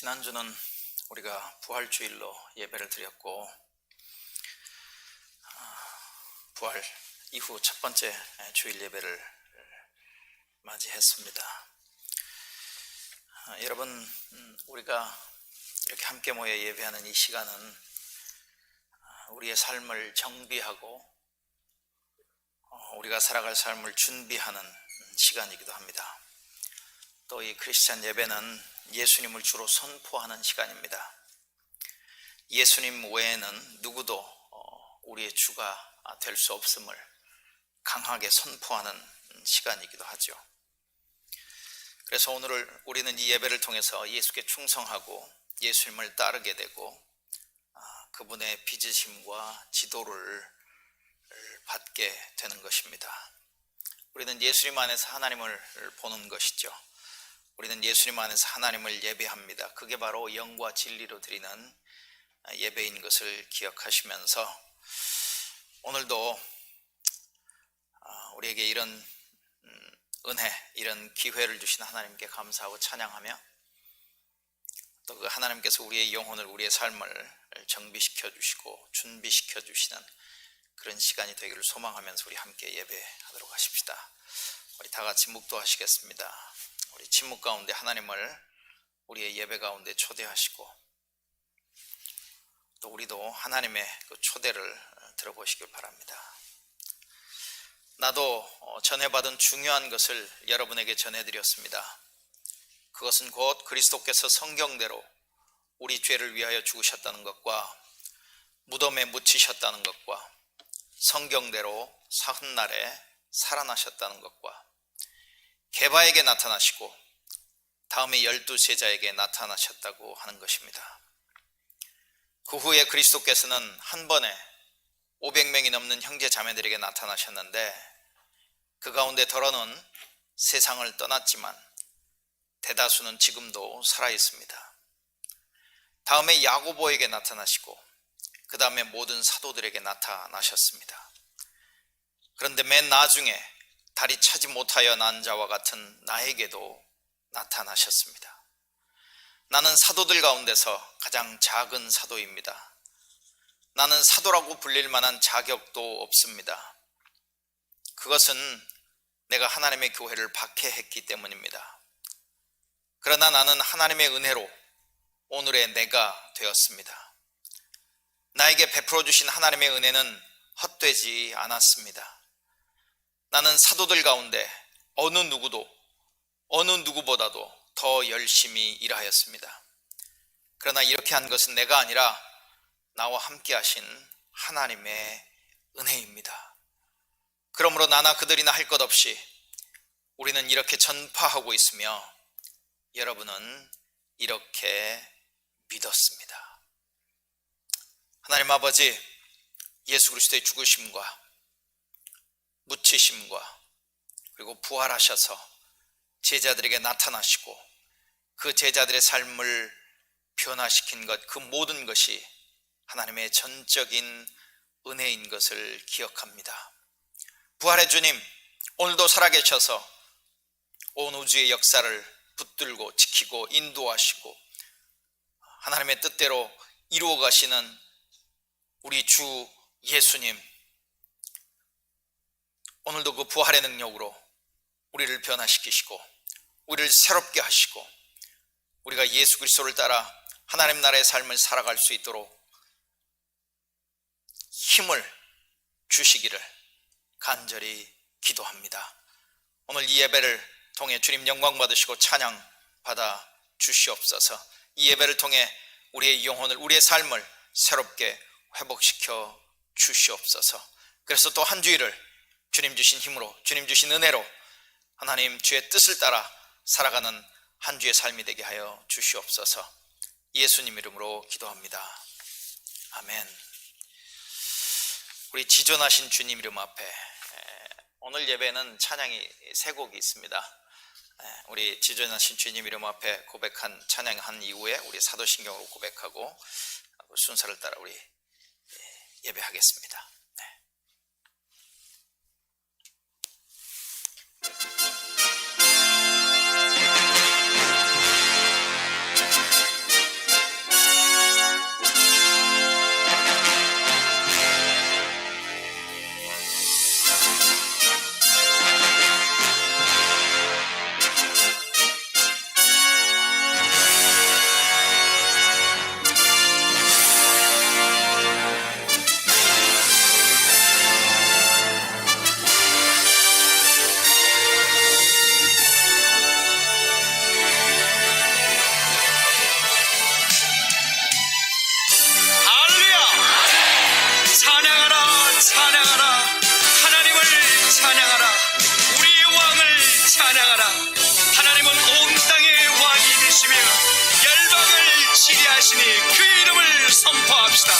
지난주는 우리가 부활주일로 예배를 드렸고, 부활 이후 첫 번째 주일 예배를 맞이했습니다. 여러분, 우리가 이렇게 함께 모여 예배하는 이 시간은 우리의 삶을 정비하고 우리가 살아갈 삶을 준비하는 시간이기도 합니다. 또 이 크리스찬 예배는 예수님을 주로 선포하는 시간입니다. 예수님 외에는 누구도 우리의 주가 될 수 없음을 강하게 선포하는 시간이기도 하죠. 그래서 오늘 우리는 이 예배를 통해서 예수께 충성하고 예수님을 따르게 되고 그분의 빚으심과 지도를 받게 되는 것입니다. 우리는 예수님 안에서 하나님을 보는 것이죠. 우리는 예수님 안에서 하나님을 예배합니다. 그게 바로 영과 진리로 드리는 예배인 것을 기억하시면서 오늘도 우리에게 이런 은혜, 이런 기회를 주신 하나님께 감사하고 찬양하며 또 그 하나님께서 우리의 영혼을, 우리의 삶을 정비시켜 주시고 준비시켜 주시는 그런 시간이 되기를 소망하면서 우리 함께 예배하도록 하십시다. 우리 다 같이 묵도하시겠습니다. 우리 침묵 가운데 하나님을 우리의 예배 가운데 초대하시고 또 우리도 하나님의 그 초대를 들어보시길 바랍니다. 나도 전해받은 중요한 것을 여러분에게 전해드렸습니다. 그것은 곧 그리스도께서 성경대로 우리 죄를 위하여 죽으셨다는 것과 무덤에 묻히셨다는 것과 성경대로 사흔날에 살아나셨다는 것과 게바에게 나타나시고 다음에 12제자에게 나타나셨다고 하는 것입니다. 그 후에 그리스도께서는 한 번에 500명이 넘는 형제 자매들에게 나타나셨는데 그 가운데 덜어는 세상을 떠났지만 대다수는 지금도 살아있습니다. 다음에 야고보에게 나타나시고 그 다음에 모든 사도들에게 나타나셨습니다. 그런데 맨 나중에 다리 차지 못하여 난 자와 같은 나에게도 나타나셨습니다. 나는 사도들 가운데서 가장 작은 사도입니다. 나는 사도라고 불릴 만한 자격도 없습니다. 그것은 내가 하나님의 교회를 박해했기 때문입니다. 그러나 나는 하나님의 은혜로 오늘의 내가 되었습니다. 나에게 베풀어 주신 하나님의 은혜는 헛되지 않았습니다. 나는 사도들 가운데 어느 누구보다도 더 열심히 일하였습니다. 그러나 이렇게 한 것은 내가 아니라 나와 함께 하신 하나님의 은혜입니다. 그러므로 나나 그들이나 할 것 없이 우리는 이렇게 전파하고 있으며 여러분은 이렇게 믿었습니다. 하나님 아버지, 예수 그리스도의 죽으심과 묻히심과 그리고 부활하셔서 제자들에게 나타나시고 그 제자들의 삶을 변화시킨 것, 그 모든 것이 하나님의 전적인 은혜인 것을 기억합니다. 부활의 주님, 오늘도 살아계셔서 온 우주의 역사를 붙들고 지키고 인도하시고 하나님의 뜻대로 이루어 가시는 우리 주 예수님, 오늘도 그 부활의 능력으로 우리를 변화시키시고 우리를 새롭게 하시고 우리가 예수 그리스도를 따라 하나님 나라의 삶을 살아갈 수 있도록 힘을 주시기를 간절히 기도합니다. 오늘 이 예배를 통해 주님 영광 받으시고 찬양 받아 주시옵소서. 이 예배를 통해 우리의 영혼을, 우리의 삶을 새롭게 회복시켜 주시옵소서. 그래서 또 한 주일을 주님 주신 힘으로, 주님 주신 은혜로 하나님 주의 뜻을 따라 살아가는 한 주의 삶이 되게 하여 주시옵소서. 예수님 이름으로 기도합니다. 아멘. 우리 지존하신 주님 이름 앞에 오늘 예배는 찬양이 세 곡이 있습니다. 우리 지존하신 주님 이름 앞에 고백한 찬양한 이후에 우리 사도신경으로 고백하고 순서를 따라 우리 예배하겠습니다. 전능하시니 그의 이름을 선포합시다.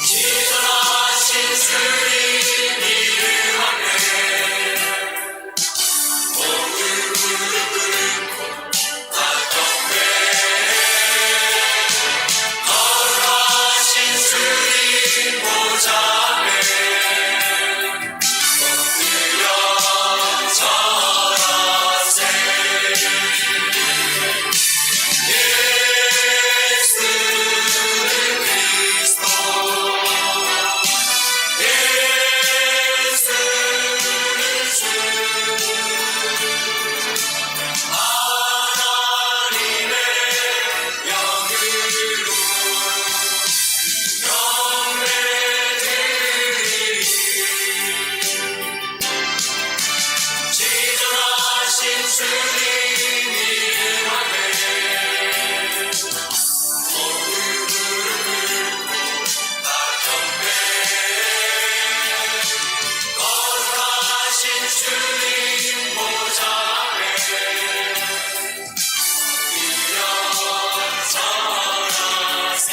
지존하신 주님 이름 앞에 모두 무릎 꿇고 다 경배. 거룩하신 주님 보좌 앞에 엎드려 절하세. 예수는 그리스도, 예수는 주, 하나님의 영으로 경배드리리. 지존하신 주님 이름 앞에 모두 무릎 꿇고 다 경배. 거룩하신 주님 보좌 앞에 엎드려 절하세.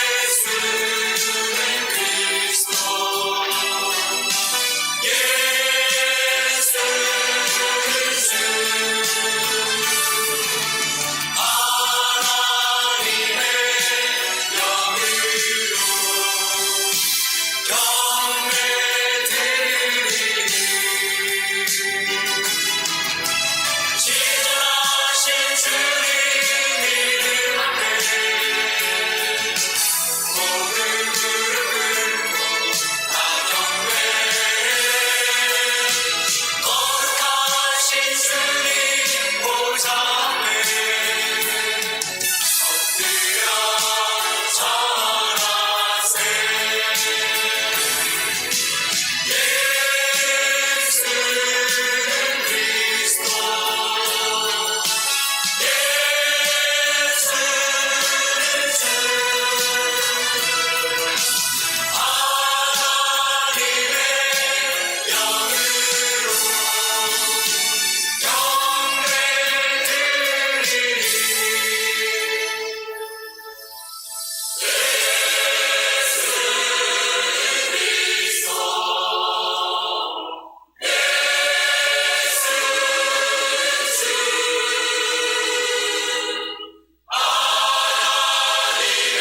예수는 그리스도, 예수는 주, 하나님의 영으로 경배드리리. 지존하신 주님 이름 앞에 모두 무릎 꿇고 다 경배. 거룩하신 주님 보좌 앞에 엎드려 절하세. 예수는 그리스도, 예수는 주, 하나님의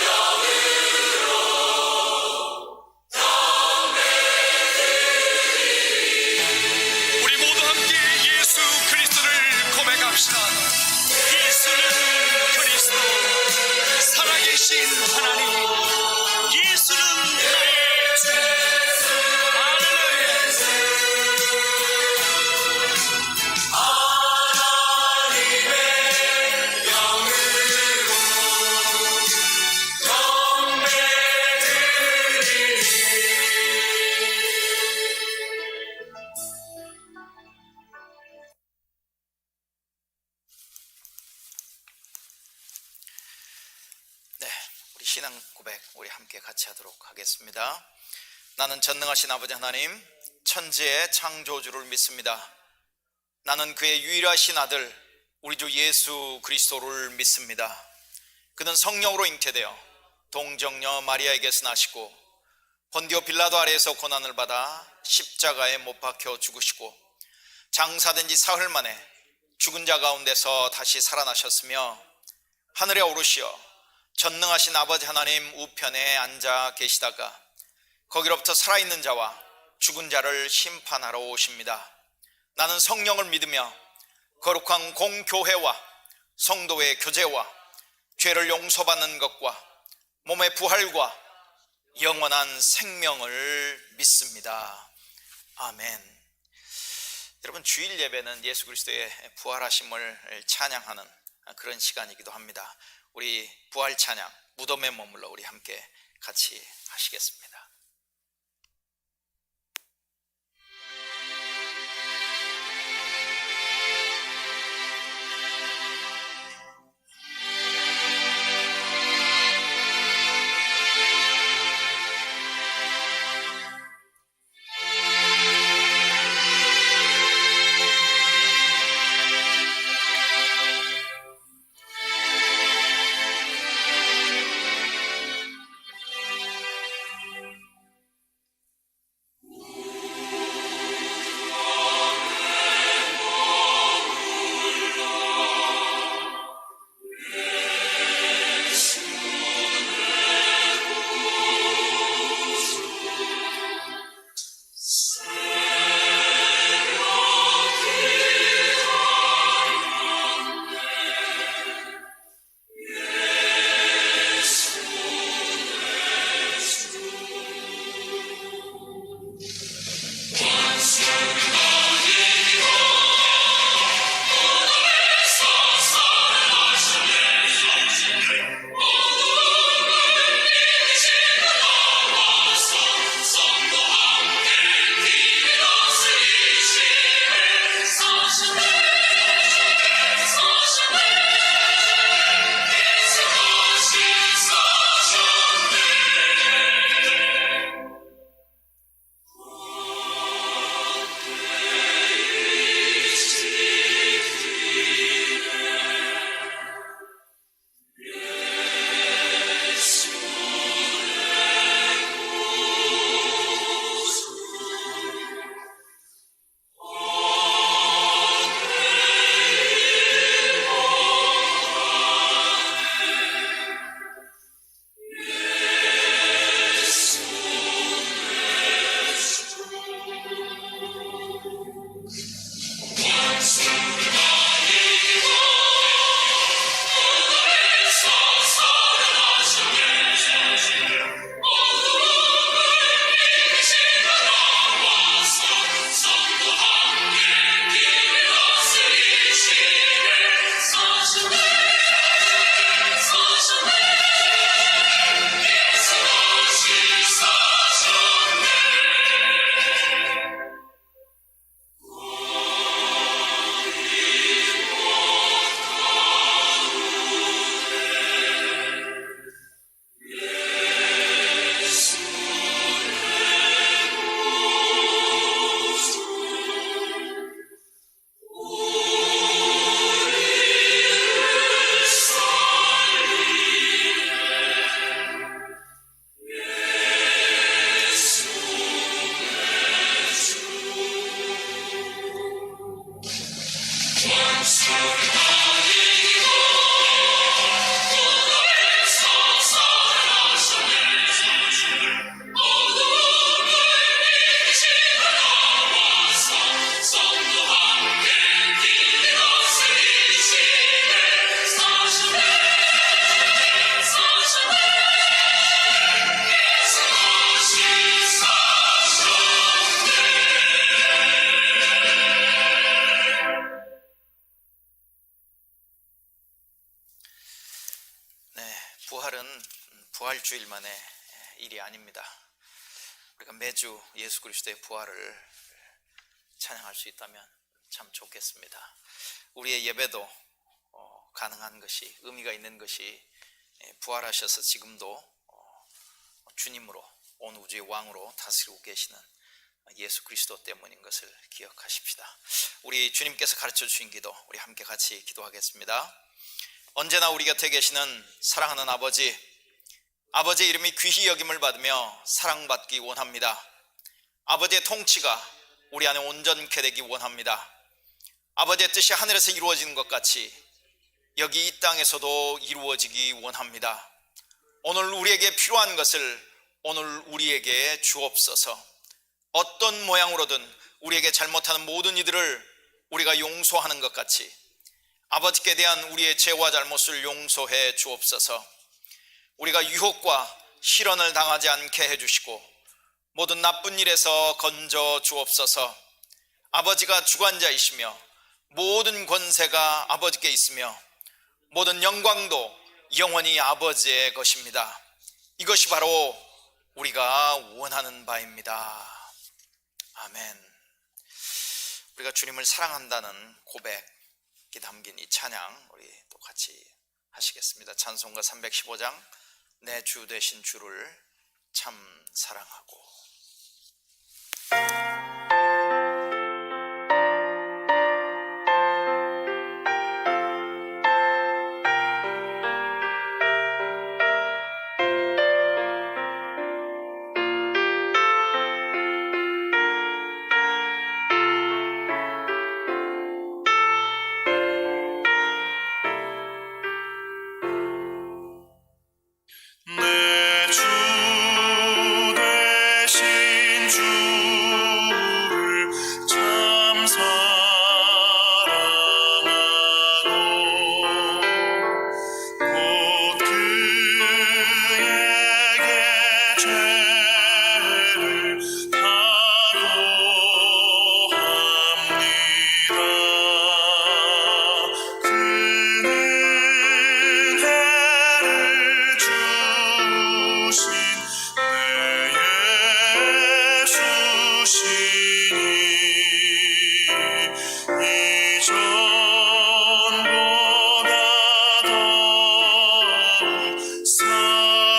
영으로 우리 모두 함께 예수 그리스도를 고백합시다. 예수는 그리스도, 살아계신 하나님. 예수는 나의 주. 할렐루야. 하나님의 영으로 경배드리리. 네, 우리 신앙 고백 우리 함께 같이 하도록 하겠습니다. 나는 전능하신 아버지 하나님, 천지의 창조주를 믿습니다. 나는 그의 유일하신 아들 우리 주 예수 그리스도를 믿습니다. 그는 성령으로 잉태되어 동정녀 마리아에게서 나시고 본디오 빌라도 아래에서 고난을 받아 십자가에 못 박혀 죽으시고 장사된 지 사흘 만에 죽은 자 가운데서 다시 살아나셨으며 하늘에 오르시어 전능하신 아버지 하나님 우편에 앉아 계시다가 거기로부터 살아있는 자와 죽은 자를 심판하러 오십니다. 나는 성령을 믿으며 거룩한 공교회와 성도의 교제와 죄를 용서받는 것과 몸의 부활과 영원한 생명을 믿습니다. 아멘. 여러분, 주일 예배는 예수 그리스도의 부활하심을 찬양하는 그런 시간이기도 합니다. 우리 부활 찬양 무덤에 머물러 우리 함께 같이 하시겠습니다. 부활주일만의 일이 아닙니다. 우리가 매주 예수 그리스도의 부활을 찬양할 수 있다면 참 좋겠습니다. 우리의 예배도 가능한 것이, 의미가 있는 것이 부활하셔서 지금도 주님으로, 온 우주의 왕으로 다스리고 계시는 예수 그리스도 때문인 것을 기억하십시다. 우리 주님께서 가르쳐 주신 기도, 우리 함께 같이 기도하겠습니다. 언제나 우리 곁에 계시는 사랑하는 아버지의 이름이 귀히 여김을 받으며 사랑받기 원합니다. 아버지의 통치가 우리 안에 온전케 되기 원합니다. 아버지의 뜻이 하늘에서 이루어지는 것 같이 여기 이 땅에서도 이루어지기 원합니다. 오늘 우리에게 필요한 것을 오늘 우리에게 주옵소서. 어떤 모양으로든 우리에게 잘못하는 모든 이들을 우리가 용서하는 것 같이 아버지께 대한 우리의 죄와 잘못을 용서해 주옵소서. 우리가 유혹과 시련을 당하지 않게 해주시고 모든 나쁜 일에서 건져 주옵소서. 아버지가 주관자이시며 모든 권세가 아버지께 있으며 모든 영광도 영원히 아버지의 것입니다. 이것이 바로 우리가 원하는 바입니다. 아멘. 우리가 주님을 사랑한다는 고백이 담긴 이 찬양 우리 또 같이 하시겠습니다. 찬송가 315장 내 주 되신 주를 참 사랑하고. 내 주 되신 주를 참 사랑하고 곧 그에게 죄를 다고합니다. 그는 은혜를 주신 내 예수시니 이전보다 더욱 사랑하시네.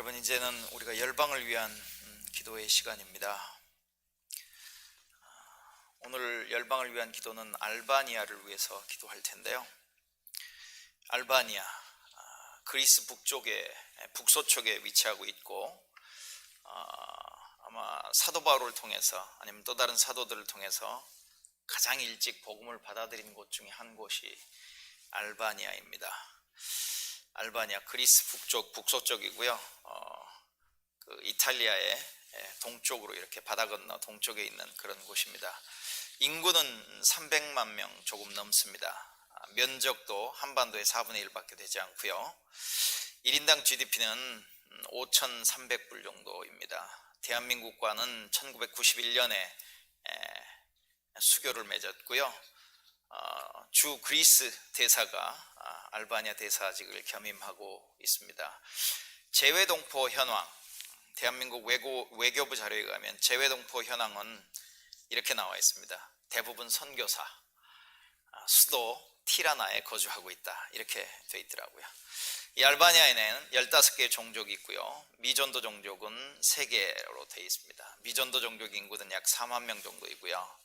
여러분, 이제는 우리가 열방을 위한 기도의 시간입니다. 오늘 열방을 위한 기도는 알바니아를 위해서 기도할 텐데요. 알바니아, 그리스 북서쪽에 위치하고 있고, 아마 사도 바울을 통해서 아니면 또 다른 사도들을 통해서 가장 일찍 복음을 받아들인 곳 중에 한 곳이 알바니아입니다. 알바니아, 그리스 북서쪽이고요. 그 이탈리아의 동쪽으로 이렇게 바다 건너 동쪽에 있는 그런 곳입니다. 인구는 300만 명 조금 넘습니다. 면적도 한반도의 4분의 1밖에 되지 않고요. 1인당 GDP는 5,300불 정도입니다. 대한민국과는 1991년에 수교를 맺었고요. 주 그리스 대사가 알바니아 대사직을 겸임하고 있습니다. 재외동포 현황, 대한민국 외교부 자료에 가면 재외동포 현황은 이렇게 나와 있습니다. 대부분 선교사, 수도 티라나에 거주하고 있다, 이렇게 되어 있더라고요. 이 알바니아에는 15개의 종족이 있고요. 미전도 종족은 3개로 되어 있습니다. 미전도 종족 인구는 약 4만 명 정도이고요.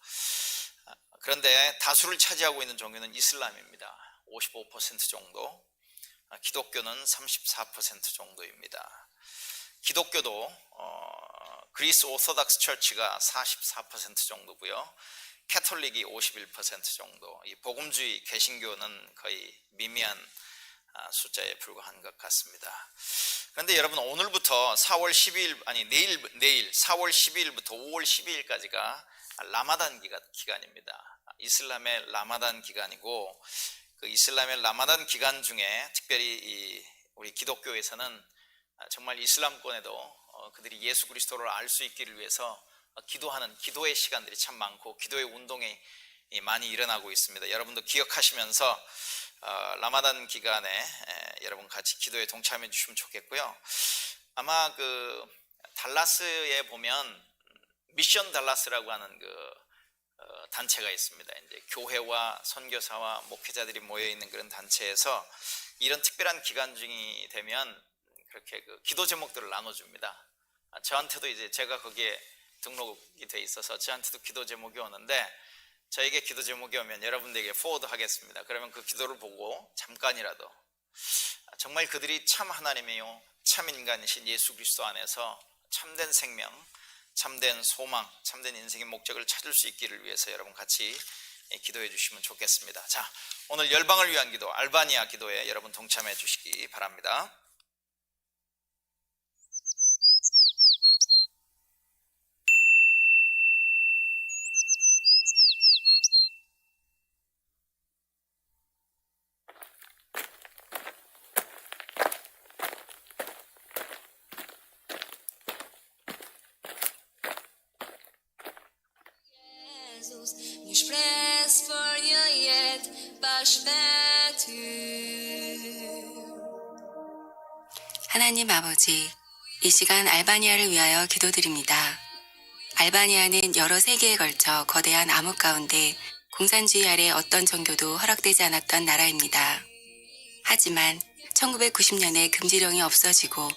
그런데 다수를 차지하고 있는 종교는 이슬람입니다. 55% 정도, 기독교는 34% 정도입니다. 기독교도 그리스 오소닥스 처치가 44% 정도고요. 캐톨릭이 51% 정도, 이 복음주의 개신교는 거의 미미한 숫자에 불과한 것 같습니다. 그런데 여러분, 오늘부터 4월 12일, 아니 내일 4월 12일부터 5월 12일까지가 라마단 기간입니다. 이슬람의 라마단 기간이고, 그 이슬람의 라마단 기간 중에 특별히 우리 기독교에서는 정말 이슬람권에도 그들이 예수 그리스도를 알 수 있기를 위해서 기도하는 기도의 시간들이 참 많고, 기도의 운동이 많이 일어나고 있습니다. 여러분도 기억하시면서 라마단 기간에 여러분 같이 기도에 동참해 주시면 좋겠고요. 아마 그 달라스에 보면 미션 달라스라고 하는 그 단체가 있습니다. 이제 교회와 선교사와 목회자들이 모여 있는 그런 단체에서 이런 특별한 기간중이 되면 그렇게 그 기도 제목들을 나눠줍니다. 저한테도 이제 제가 거기에 등록이 돼 있어서 저한테도 기도 제목이 오는데, 저에게 기도 제목이 오면 여러분들에게 포워드 하겠습니다. 그러면 그 기도를 보고 잠깐이라도 정말 그들이 참 하나님이요 참 인간이신 예수 그리스도 안에서 참된 생명, 참된 소망, 참된 인생의 목적을 찾을 수 있기를 위해서 여러분 같이 기도해 주시면 좋겠습니다. 자, 오늘 열방을 위한 기도, 알바니아 기도에 여러분 동참해 주시기 바랍니다. Jesus, minhas preces fornheiet basfetu. 하나님 아버지, 이 시간 알바니아를 위하여 기도드립니다. 알바니아는 여러 세기에 걸쳐 거대한 암흑 가운데 공산주의 아래 어떤 종교도 허락되지 않았던 나라입니다. 하지만 1990년에 금지령이 없어지고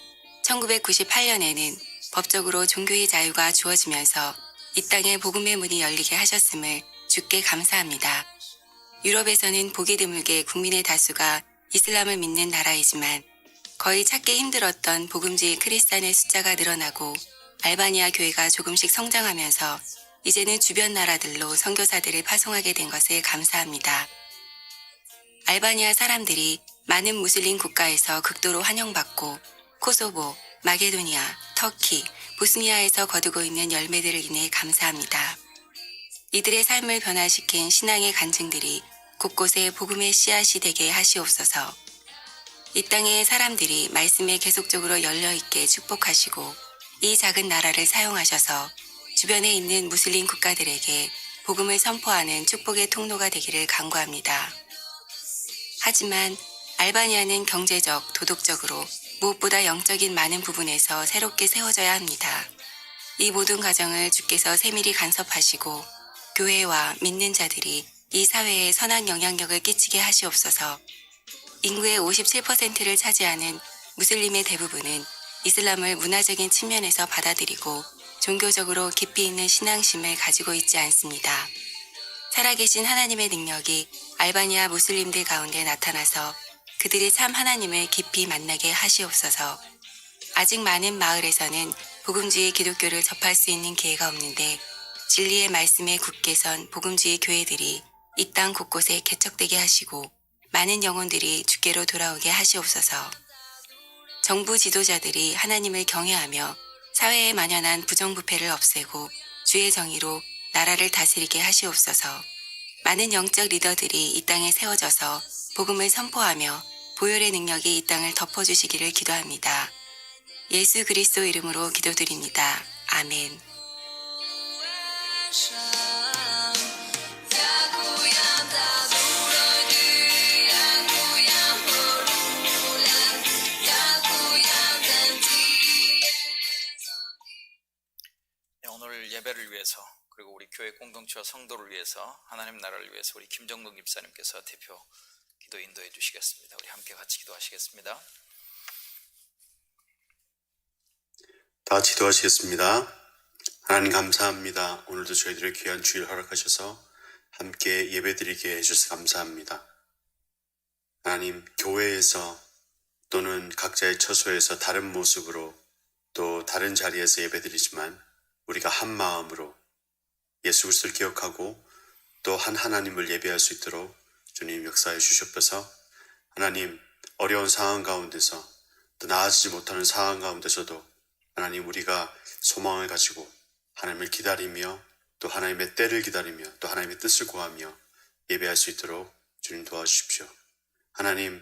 1998년에는 법적으로 종교의 자유가 주어지면서 이 땅에 복음의 문이 열리게 하셨음을 주께 감사합니다. 유럽에서는 보기 드물게 국민의 다수가 이슬람을 믿는 나라이지만 거의 찾기 힘들었던 복음주의 크리스찬의 숫자가 늘어나고 알바니아 교회가 조금씩 성장하면서 이제는 주변 나라들로 선교사들을 파송하게 된 것을 감사합니다. 알바니아 사람들이 많은 무슬림 국가에서 극도로 환영받고 코소보, 마게도니아, 터키, 보스니아에서 거두고 있는 열매들을 인해 감사합니다. 이들의 삶을 변화시킨 신앙의 간증들이 곳곳에 복음의 씨앗이 되게 하시옵소서. 이 땅의 사람들이 말씀에 계속적으로 열려있게 축복하시고 이 작은 나라를 사용하셔서 주변에 있는 무슬림 국가들에게 복음을 선포하는 축복의 통로가 되기를 간구합니다. 하지만 알바니아는 경제적, 도덕적으로 무엇보다 영적인 많은 부분에서 새롭게 세워져야 합니다. 이 모든 과정을 주께서 세밀히 간섭하시고 교회와 믿는 자들이 이 사회에 선한 영향력을 끼치게 하시옵소서. 인구의 57%를 차지하는 무슬림의 대부분은 이슬람을 문화적인 측면에서 받아들이고 종교적으로 깊이 있는 신앙심을 가지고 있지 않습니다. 살아계신 하나님의 능력이 알바니아 무슬림들 가운데 나타나서 그들이 참 하나님을 깊이 만나게 하시옵소서. 아직 많은 마을에서는 복음주의 기독교를 접할 수 있는 기회가 없는데 진리의 말씀에 굳게 선 복음주의 교회들이 이 땅 곳곳에 개척되게 하시고 많은 영혼들이 주께로 돌아오게 하시옵소서. 정부 지도자들이 하나님을 경외하며 사회에 만연한 부정부패를 없애고 주의 정의로 나라를 다스리게 하시옵소서. 많은 영적 리더들이 이 땅에 세워져서 복음을 선포하며 보혈의 능력이 이 땅을 덮어주시기를 기도합니다. 예수 그리스도 이름으로 기도드립니다. 아멘. 오늘 예배를 위해서 그리고 우리 교회 공동체와 성도를 위해서 하나님 나라를 위해서 우리 김정동 집사님께서 대표 기도 인도해 주시겠습니다. 우리 함께 같이 기도하시겠습니다. 다 같이 기도하시겠습니다. 하나님 감사합니다. 오늘도 저희들의 귀한 주일 허락하셔서 함께 예배드리게 해주셔서 감사합니다. 하나님, 교회에서 또는 각자의 처소에서 다른 모습으로 또 다른 자리에서 예배드리지만 우리가 한 마음으로 예수 그리스도를 기억하고 또 한 하나님을 예배할 수 있도록 주님 역사해 주시옵소서. 하나님, 어려운 상황 가운데서 또 나아지지 못하는 상황 가운데서도 하나님, 우리가 소망을 가지고 하나님을 기다리며 또 하나님의 때를 기다리며 또 하나님의 뜻을 구하며 예배할 수 있도록 주님 도와주십시오. 하나님,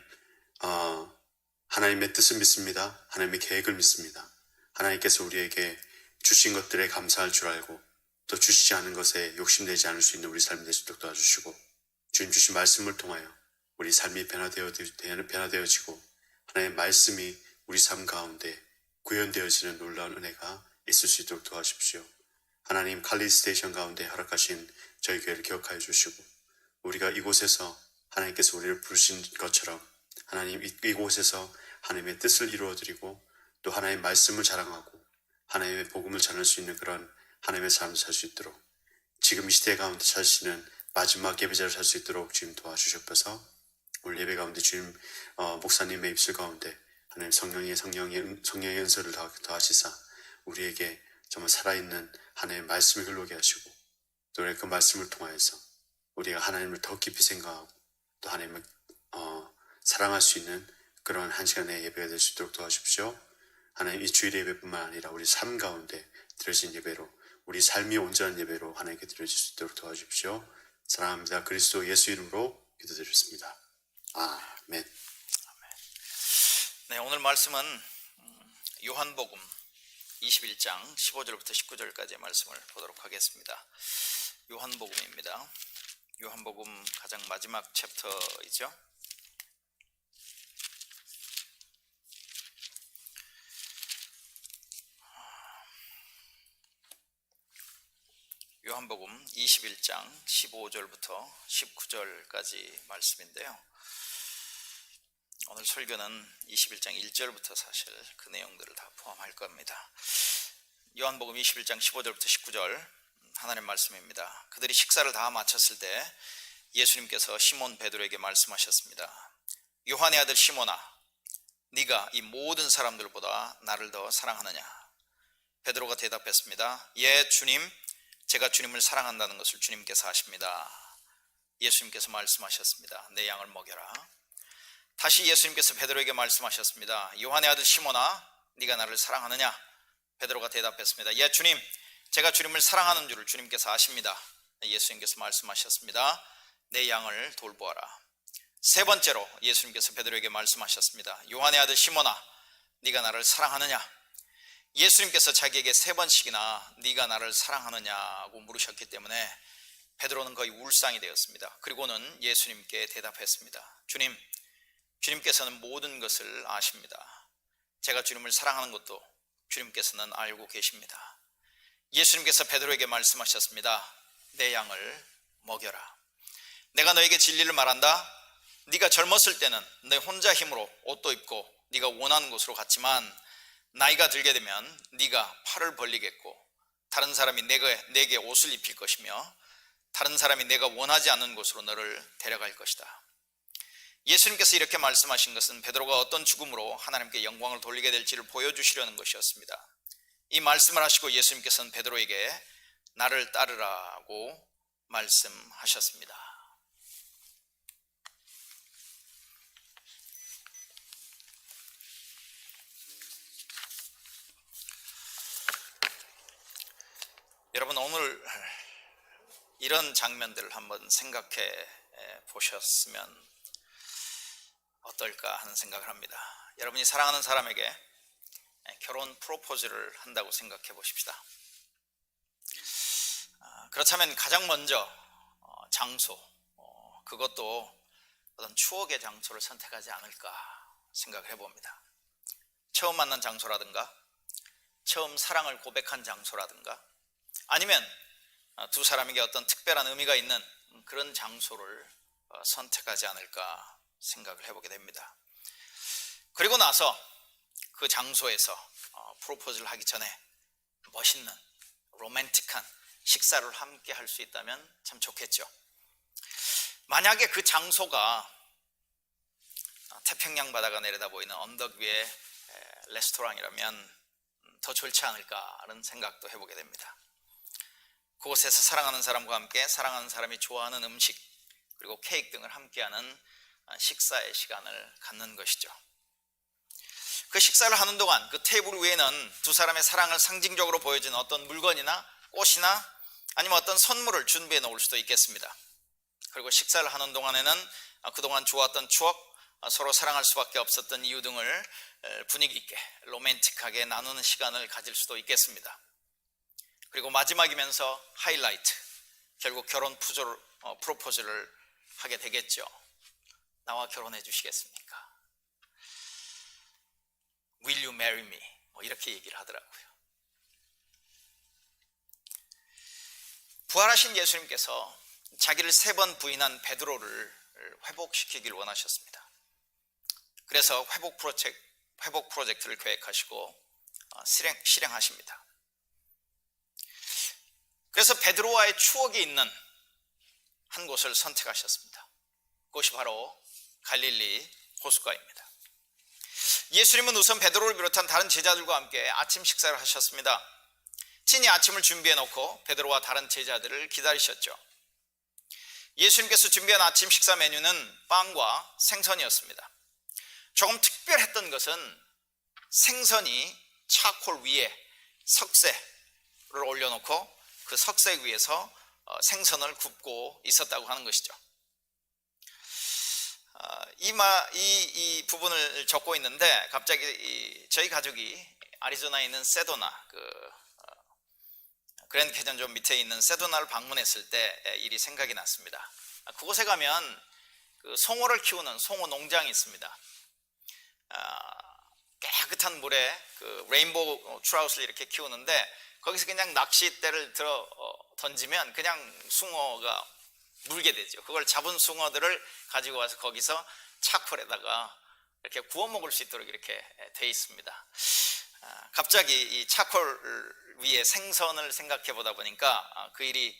하나님의 뜻을 믿습니다. 하나님의 계획을 믿습니다. 하나님께서 우리에게 주신 것들에 감사할 줄 알고 또 주시지 않은 것에 욕심내지 않을 수 있는 우리 삶이 될 수 있도록 도와주시고, 주님 주신 말씀을 통하여 우리 삶이 변화되어지고 하나님의 말씀이 우리 삶 가운데 구현되어지는 놀라운 은혜가 있을 수 있도록 도와주십시오. 하나님, 칼리 스테이션 가운데 허락하신 저희 교회를 기억하여 주시고, 우리가 이곳에서 하나님께서 우리를 부르신 것처럼 하나님 이곳에서 하나님의 뜻을 이루어드리고 또 하나님의 말씀을 자랑하고 하나님의 복음을 전할 수 있는 그런 하나님의 삶을 살 수 있도록, 지금 이 시대 가운데 사시는 마지막 예배자를 살 수 있도록 주님 도와주셨어서 오늘 예배 가운데 주님 목사님의 입술 가운데 하나님 성령의 은사를 더하시사 우리에게 정말 살아있는 하나님의 말씀을 흘러게 하시고 또 그 말씀을 통하여서 우리가 하나님을 더 깊이 생각하고 또 하나님을 사랑할 수 있는 그런 한 시간의 예배가 될 수 있도록 도와주십시오. 하나님, 이 주일의 예배뿐만 아니라 우리 삶 가운데 드려진 예배로, 우리 삶이 온전한 예배로 하나님께 드려질 수 있도록 도와주십시오. 사랑합니다. 그리스도 예수 이름으로 기도드렸습니다. 아멘. 네, 오늘 말씀은 요한복음 21장 15절부터 19절까지의 말씀을 보도록 하겠습니다. 요한복음입니다. 요한복음 가장 마지막 챕터이죠. 요한복음 21장 15절부터 19절까지 말씀인데요. 오늘 설교는 21장 1절부터 사실 그 내용들을 다 포함할 겁니다. 요한복음 21장 15절부터 19절 하나님 말씀입니다. 그들이 식사를 다 마쳤을 때 예수님께서 시몬 베드로에게 말씀하셨습니다. 요한의 아들 시몬아, 네가 이 모든 사람들보다 나를 더 사랑하느냐? 베드로가 대답했습니다. 예, 주님, 제가 주님을 사랑한다는 것을 주님께서 아십니다. 예수님께서 말씀하셨습니다. 내 양을 먹여라. 다시 예수님께서 베드로에게 말씀하셨습니다. 요한의 아들 시몬아, 네가 나를 사랑하느냐? 베드로가 대답했습니다. 예, 주님, 제가 주님을 사랑하는 줄을 주님께서 아십니다. 예수님께서 말씀하셨습니다. 내 양을 돌보아라. 세 번째로 예수님께서 베드로에게 말씀하셨습니다. 요한의 아들 시몬아, 네가 나를 사랑하느냐? 예수님께서 자기에게 세 번씩이나 네가 나를 사랑하느냐고 물으셨기 때문에 베드로는 거의 울상이 되었습니다. 그리고는 예수님께 대답했습니다. 주님, 주님께서는 모든 것을 아십니다. 제가 주님을 사랑하는 것도 주님께서는 알고 계십니다. 예수님께서 베드로에게 말씀하셨습니다. 내 양을 먹여라. 내가 너에게 진리를 말한다. 네가 젊었을 때는 내 혼자 힘으로 옷도 입고 네가 원하는 곳으로 갔지만 나이가 들게 되면 네가 팔을 벌리겠고 다른 사람이 내게 옷을 입힐 것이며 다른 사람이 내가 원하지 않는 곳으로 너를 데려갈 것이다. 예수님께서 이렇게 말씀하신 것은 베드로가 어떤 죽음으로 하나님께 영광을 돌리게 될지를 보여주시려는 것이었습니다. 이 말씀을 하시고 예수님께서는 베드로에게 나를 따르라고 말씀하셨습니다. 여러분, 오늘 이런 장면들을 한번 생각해 보셨으면 어떨까 하는 생각을 합니다. 여러분이 사랑하는 사람에게 결혼 프로포즈를 한다고 생각해 보십시다. 그렇다면 가장 먼저 장소, 그것도 어떤 추억의 장소를 선택하지 않을까 생각을 해봅니다. 처음 만난 장소라든가 처음 사랑을 고백한 장소라든가 아니면 두 사람에게 어떤 특별한 의미가 있는 그런 장소를 선택하지 않을까 생각을 해보게 됩니다. 그리고 나서 그 장소에서 프로포즈를 하기 전에 멋있는 로맨틱한 식사를 함께 할 수 있다면 참 좋겠죠. 만약에 그 장소가 태평양 바다가 내려다 보이는 언덕 위의 레스토랑이라면 더 좋지 않을까라는 생각도 해보게 됩니다. 그곳에서 사랑하는 사람과 함께 사랑하는 사람이 좋아하는 음식 그리고 케이크 등을 함께하는 식사의 시간을 갖는 것이죠. 그 식사를 하는 동안 그 테이블 위에는 두 사람의 사랑을 상징적으로 보여주는 어떤 물건이나 꽃이나 아니면 어떤 선물을 준비해 놓을 수도 있겠습니다. 그리고 식사를 하는 동안에는 그동안 좋았던 추억, 서로 사랑할 수밖에 없었던 이유 등을 분위기 있게 로맨틱하게 나누는 시간을 가질 수도 있겠습니다. 그리고 마지막이면서 하이라이트, 결국 결혼 프로포즈를 하게 되겠죠. 나와 결혼해 주시겠습니까? Will you marry me? 이렇게 얘기를 하더라고요. 부활하신 예수님께서 자기를 3번 부인한 베드로를 회복시키길 원하셨습니다. 그래서 회복 프로젝트를 계획하시고 실행하십니다. 그래서 베드로와의 추억이 있는 한 곳을 선택하셨습니다. 그것이 바로 갈릴리 호숫가입니다. 예수님은 우선 베드로를 비롯한 다른 제자들과 함께 아침 식사를 하셨습니다. 친히 아침을 준비해 놓고 베드로와 다른 제자들을 기다리셨죠. 예수님께서 준비한 아침 식사 메뉴는 빵과 생선이었습니다. 조금 특별했던 것은 생선이 차콜 위에 석쇠를 올려놓고 그 석쇠 위에서 생선을 굽고 있었다고 하는 것이죠. 이 부분을 적고 있는데 갑자기 저희 가족이 아리조나에 있는 세도나 그랜드 캐년 좀 밑에 있는 세도나를 방문했을 때 일이 생각이 났습니다. 그곳에 가면 그 송어를 키우는 송어 농장이 있습니다. 깨끗한 물에 그 레인보우 트라우스를 이렇게 키우는데 거기서 그냥 낚싯대를 던지면 그냥 숭어가 물게 되죠. 그걸 잡은 숭어들을 가지고 와서 거기서 차콜에다가 이렇게 구워 먹을 수 있도록 이렇게 돼 있습니다. 갑자기 이 차콜 위에 생선을 생각해 보다 보니까 그 일이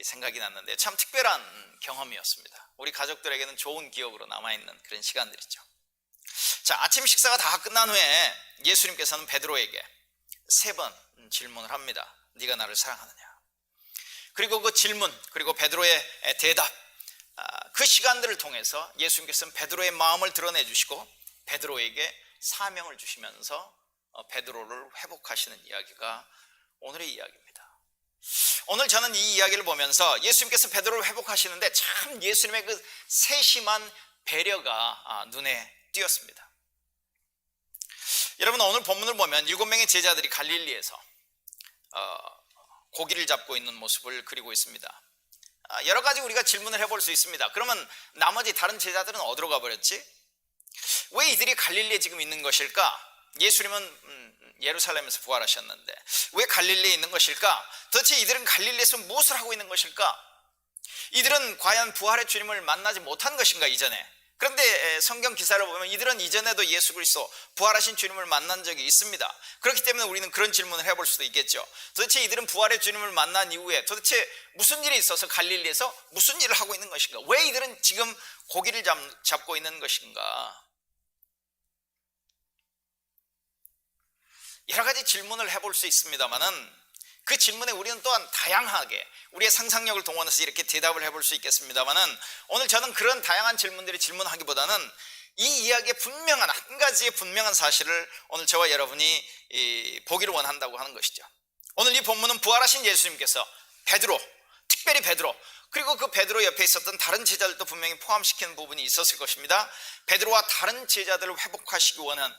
생각이 났는데 참 특별한 경험이었습니다. 우리 가족들에게는 좋은 기억으로 남아있는 그런 시간들이죠. 자, 아침 식사가 다 끝난 후에 예수님께서는 베드로에게 3번 질문을 합니다. 네가 나를 사랑하느냐? 그리고 그 질문, 그리고 베드로의 대답, 그 시간들을 통해서 예수님께서는 베드로의 마음을 드러내 주시고 베드로에게 사명을 주시면서 베드로를 회복하시는 이야기가 오늘의 이야기입니다. 오늘 저는 이 이야기를 보면서 예수님께서 베드로를 회복하시는데 참 예수님의 그 세심한 배려가 눈에 띄었습니다. 여러분, 오늘 본문을 보면 7명의 제자들이 갈릴리에서 고기를 잡고 있는 모습을 그리고 있습니다. 여러 가지 우리가 질문을 해볼 수 있습니다. 그러면 나머지 다른 제자들은 어디로 가버렸지? 왜 이들이 갈릴리에 지금 있는 것일까? 예수님은 예루살렘에서 부활하셨는데 왜 갈릴리에 있는 것일까? 도대체 이들은 갈릴리에서 무엇을 하고 있는 것일까? 이들은 과연 부활의 주님을 만나지 못한 것인가 이전에? 그런데 성경 기사를 보면 이들은 이전에도 예수 그리스도 부활하신 주님을 만난 적이 있습니다. 그렇기 때문에 우리는 그런 질문을 해볼 수도 있겠죠. 도대체 이들은 부활의 주님을 만난 이후에 도대체 무슨 일이 있어서 갈릴리에서 무슨 일을 하고 있는 것인가? 왜 이들은 지금 고기를 잡고 있는 것인가? 여러 가지 질문을 해볼 수 있습니다만은 그 질문에 우리는 또한 다양하게 우리의 상상력을 동원해서 이렇게 대답을 해볼 수 있겠습니다만은 오늘 저는 그런 다양한 질문들을 질문하기보다는 이 이야기의 분명한 한 가지의 분명한 사실을 오늘 저와 여러분이 보기를 원한다고 하는 것이죠. 오늘 이 본문은 부활하신 예수님께서 베드로, 특별히 베드로, 그리고 그 베드로 옆에 있었던 다른 제자들도 분명히 포함시키는 부분이 있었을 것입니다. 베드로와 다른 제자들을 회복하시기 원한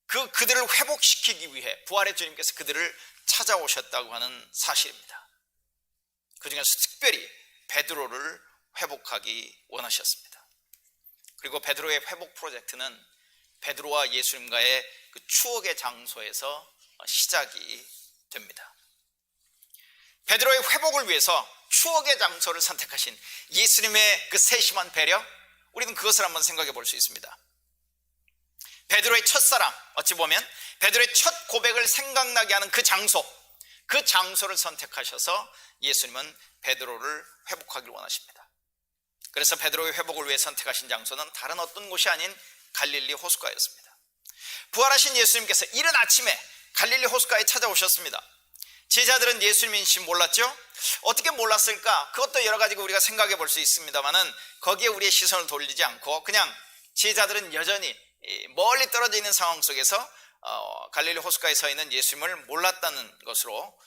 그들을 회복시키기 위해 부활의 주님께서 그들을 찾아오셨다고 하는 사실입니다. 그 중에서 특별히 베드로를 회복하기 원하셨습니다. 그리고 베드로의 회복 프로젝트는 베드로와 예수님과의 그 추억의 장소에서 시작이 됩니다. 베드로의 회복을 위해서 추억의 장소를 선택하신 예수님의 그 세심한 배려, 우리는 그것을 한번 생각해 볼 수 있습니다. 베드로의 첫사랑, 어찌 보면 베드로의 첫 고백을 생각나게 하는 그 장소를 선택하셔서 예수님은 베드로를 회복하기를 원하십니다. 그래서 베드로의 회복을 위해 선택하신 장소는 다른 어떤 곳이 아닌 갈릴리 호숫가였습니다. 부활하신 예수님께서 이른 아침에 갈릴리 호숫가에 찾아오셨습니다. 제자들은 예수님인지 몰랐죠? 어떻게 몰랐을까? 그것도 여러 가지 우리가 생각해 볼 수 있습니다만은 거기에 우리의 시선을 돌리지 않고 그냥 제자들은 여전히 멀리 떨어져 있는 상황 속에서 갈릴리 호숫가에 서 있는 예수님을 몰랐다는 것으로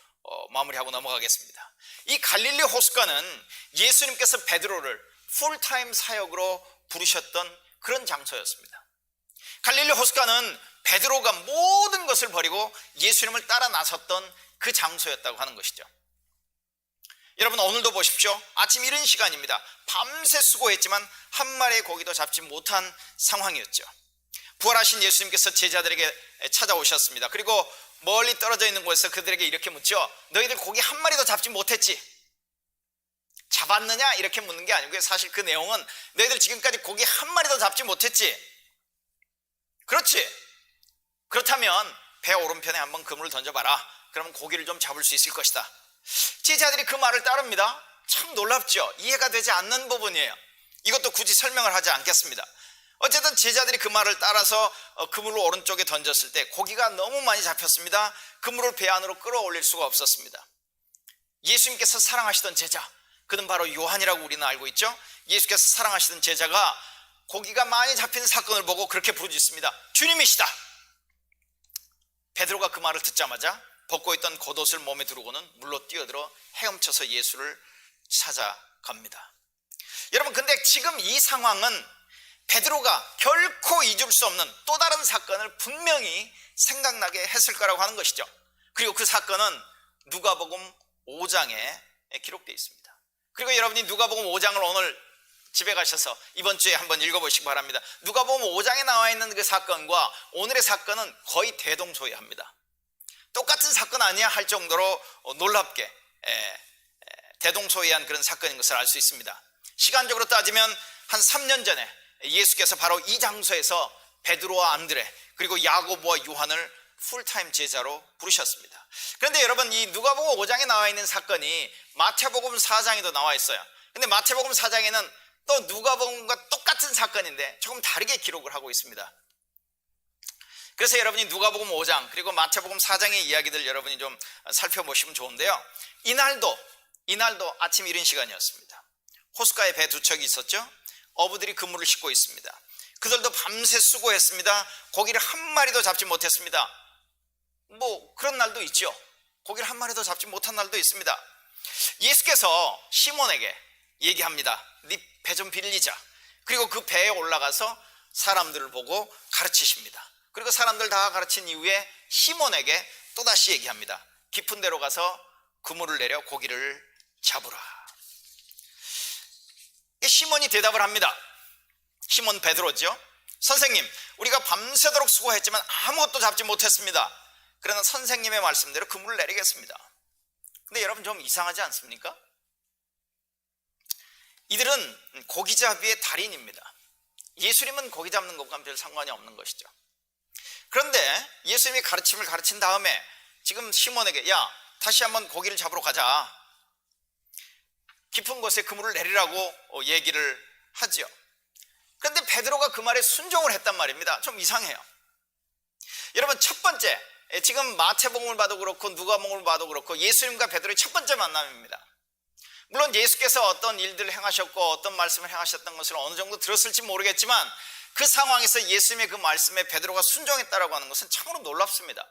마무리하고 넘어가겠습니다. 이 갈릴리 호숫가는 예수님께서 베드로를 풀타임 사역으로 부르셨던 그런 장소였습니다. 갈릴리 호숫가는 베드로가 모든 것을 버리고 예수님을 따라 나섰던 그 장소였다고 하는 것이죠. 여러분, 오늘도 보십시오. 아침 이른 시간입니다. 밤새 수고했지만 한 마리의 고기도 잡지 못한 상황이었죠. 부활하신 예수님께서 제자들에게 찾아오셨습니다. 그리고 멀리 떨어져 있는 곳에서 그들에게 이렇게 묻죠. 너희들 고기 한 마리도 잡지 못했지? 잡았느냐? 이렇게 묻는 게 아니고요. 사실 그 내용은 너희들 지금까지 고기 한 마리도 잡지 못했지? 그렇지? 그렇다면 배 오른편에 한번 그물을 던져봐라. 그러면 고기를 좀 잡을 수 있을 것이다. 제자들이 그 말을 따릅니다. 참 놀랍죠? 이해가 되지 않는 부분이에요. 이것도 굳이 설명을 하지 않겠습니다. 어쨌든 제자들이 그 말을 따라서 그물을 오른쪽에 던졌을 때 고기가 너무 많이 잡혔습니다. 그물을 배 안으로 끌어올릴 수가 없었습니다. 예수님께서 사랑하시던 제자, 그는 바로 요한이라고 우리는 알고 있죠. 예수께서 사랑하시던 제자가 고기가 많이 잡힌 사건을 보고 그렇게 부르짖습니다. 주님이시다. 베드로가 그 말을 듣자마자 벗고 있던 겉옷을 몸에 두르고는 물로 뛰어들어 헤엄쳐서 예수를 찾아갑니다. 여러분, 근데 지금 이 상황은 베드로가 결코 잊을 수 없는 또 다른 사건을 분명히 생각나게 했을 거라고 하는 것이죠. 그리고 그 사건은 누가복음 5장에 기록되어 있습니다. 그리고 여러분이 누가복음 5장을 오늘 집에 가셔서 이번 주에 한번 읽어보시기 바랍니다. 누가복음 5장에 나와 있는 그 사건과 오늘의 사건은 거의 대동소이합니다. 똑같은 사건 아니야 할 정도로 놀랍게 대동소이한 그런 사건인 것을 알 수 있습니다. 시간적으로 따지면 한 3년 전에 예수께서 바로 이 장소에서 베드로와 안드레 그리고 야고보와 요한을 풀타임 제자로 부르셨습니다. 그런데 여러분, 이 누가복음 5장에 나와 있는 사건이 마태복음 4장에도 나와 있어요. 근데 마태복음 4장에는 또 누가복음과 똑같은 사건인데 조금 다르게 기록을 하고 있습니다. 그래서 여러분이 누가복음 5장 그리고 마태복음 4장의 이야기들 여러분이 좀 살펴보시면 좋은데요. 이날도 아침 이른 시간이었습니다. 호숫가에 배 두 척이 있었죠. 어부들이 그물을 싣고 있습니다. 그들도 밤새 수고했습니다. 고기를 한 마리도 잡지 못했습니다. 뭐 그런 날도 있죠. 고기를 한 마리도 잡지 못한 날도 있습니다. 예수께서 시몬에게 얘기합니다. 네 배 좀 빌리자. 그리고 그 배에 올라가서 사람들을 보고 가르치십니다. 그리고 사람들 다 가르친 이후에 시몬에게 또다시 얘기합니다. 깊은 데로 가서 그물을 내려 고기를 잡으라. 시몬이 대답을 합니다. 시몬 베드로죠. 선생님, 우리가 밤새도록 수고했지만 아무것도 잡지 못했습니다. 그러나 선생님의 말씀대로 그물을 내리겠습니다. 근데 여러분, 좀 이상하지 않습니까? 이들은 고기잡이의 달인입니다. 예수님은 고기 잡는 것과는 별 상관이 없는 것이죠. 그런데 예수님이 가르침을 가르친 다음에 지금 시몬에게 야, 다시 한번 고기를 잡으러 가자, 깊은 곳에 그물을 내리라고 얘기를 하지요. 그런데 베드로가 그 말에 순종을 했단 말입니다. 좀 이상해요. 여러분, 첫 번째, 지금 마태복음을 봐도 그렇고 누가복음을 봐도 그렇고 예수님과 베드로의 첫 번째 만남입니다. 물론 예수께서 어떤 일들을 행하셨고 어떤 말씀을 행하셨던 것을 어느 정도 들었을지 모르겠지만 그 상황에서 예수님의 그 말씀에 베드로가 순종했다라고 하는 것은 참으로 놀랍습니다.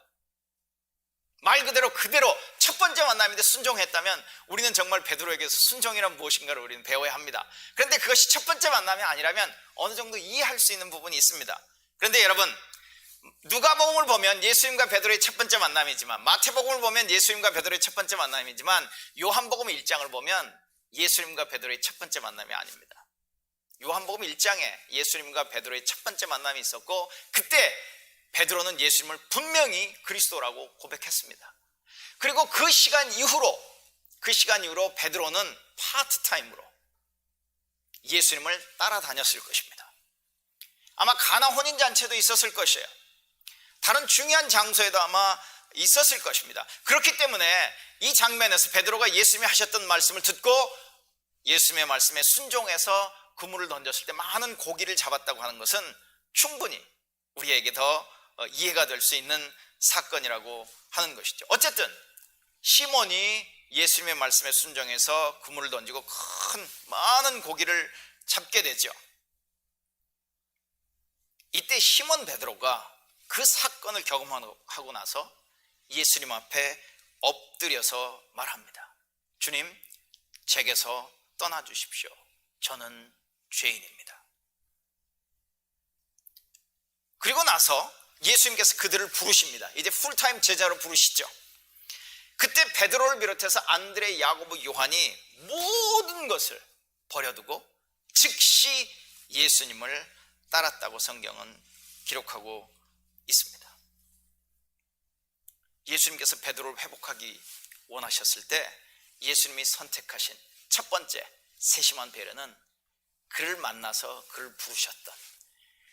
말 그대로 첫 번째 만남인데 순종했다면 우리는 정말 베드로에게서 순종이란 무엇인가를 우리는 배워야 합니다. 그런데 그것이 첫 번째 만남이 아니라면 어느 정도 이해할 수 있는 부분이 있습니다. 그런데 여러분, 누가복음을 보면 예수님과 베드로의 첫 번째 만남이지만, 마태복음을 보면 예수님과 베드로의 첫 번째 만남이지만, 요한복음 1장을 보면 예수님과 베드로의 첫 번째 만남이 아닙니다. 요한복음 1장에 예수님과 베드로의 첫 번째 만남이 있었고, 그때 베드로는 예수님을 분명히 그리스도라고 고백했습니다. 그리고 그 시간 이후로 베드로는 파트타임으로 예수님을 따라다녔을 것입니다. 아마 가나 혼인잔치도 있었을 것이에요. 다른 중요한 장소에도 아마 있었을 것입니다. 그렇기 때문에 이 장면에서 베드로가 예수님이 하셨던 말씀을 듣고 예수님의 말씀에 순종해서 그물을 던졌을 때 많은 고기를 잡았다고 하는 것은 충분히 우리에게 더 이해가 될 수 있는 사건이라고 하는 것이죠. 어쨌든 시몬이 예수님의 말씀에 순종해서 그물을 던지고 많은 고기를 잡게 되죠. 이때 시몬 베드로가 그 사건을 경험하고 나서 예수님 앞에 엎드려서 말합니다. 주님, 제게서 떠나 주십시오. 저는 죄인입니다. 그리고 나서 예수님께서 그들을 부르십니다. 이제 풀타임 제자로 부르시죠. 그때 베드로를 비롯해서 안드레, 야고보, 요한이 모든 것을 버려두고 즉시 예수님을 따랐다고 성경은 기록하고 있습니다. 예수님께서 베드로를 회복하기 원하셨을 때 예수님이 선택하신 첫 번째 세심한 배려는 그를 만나서 그를 부르셨던,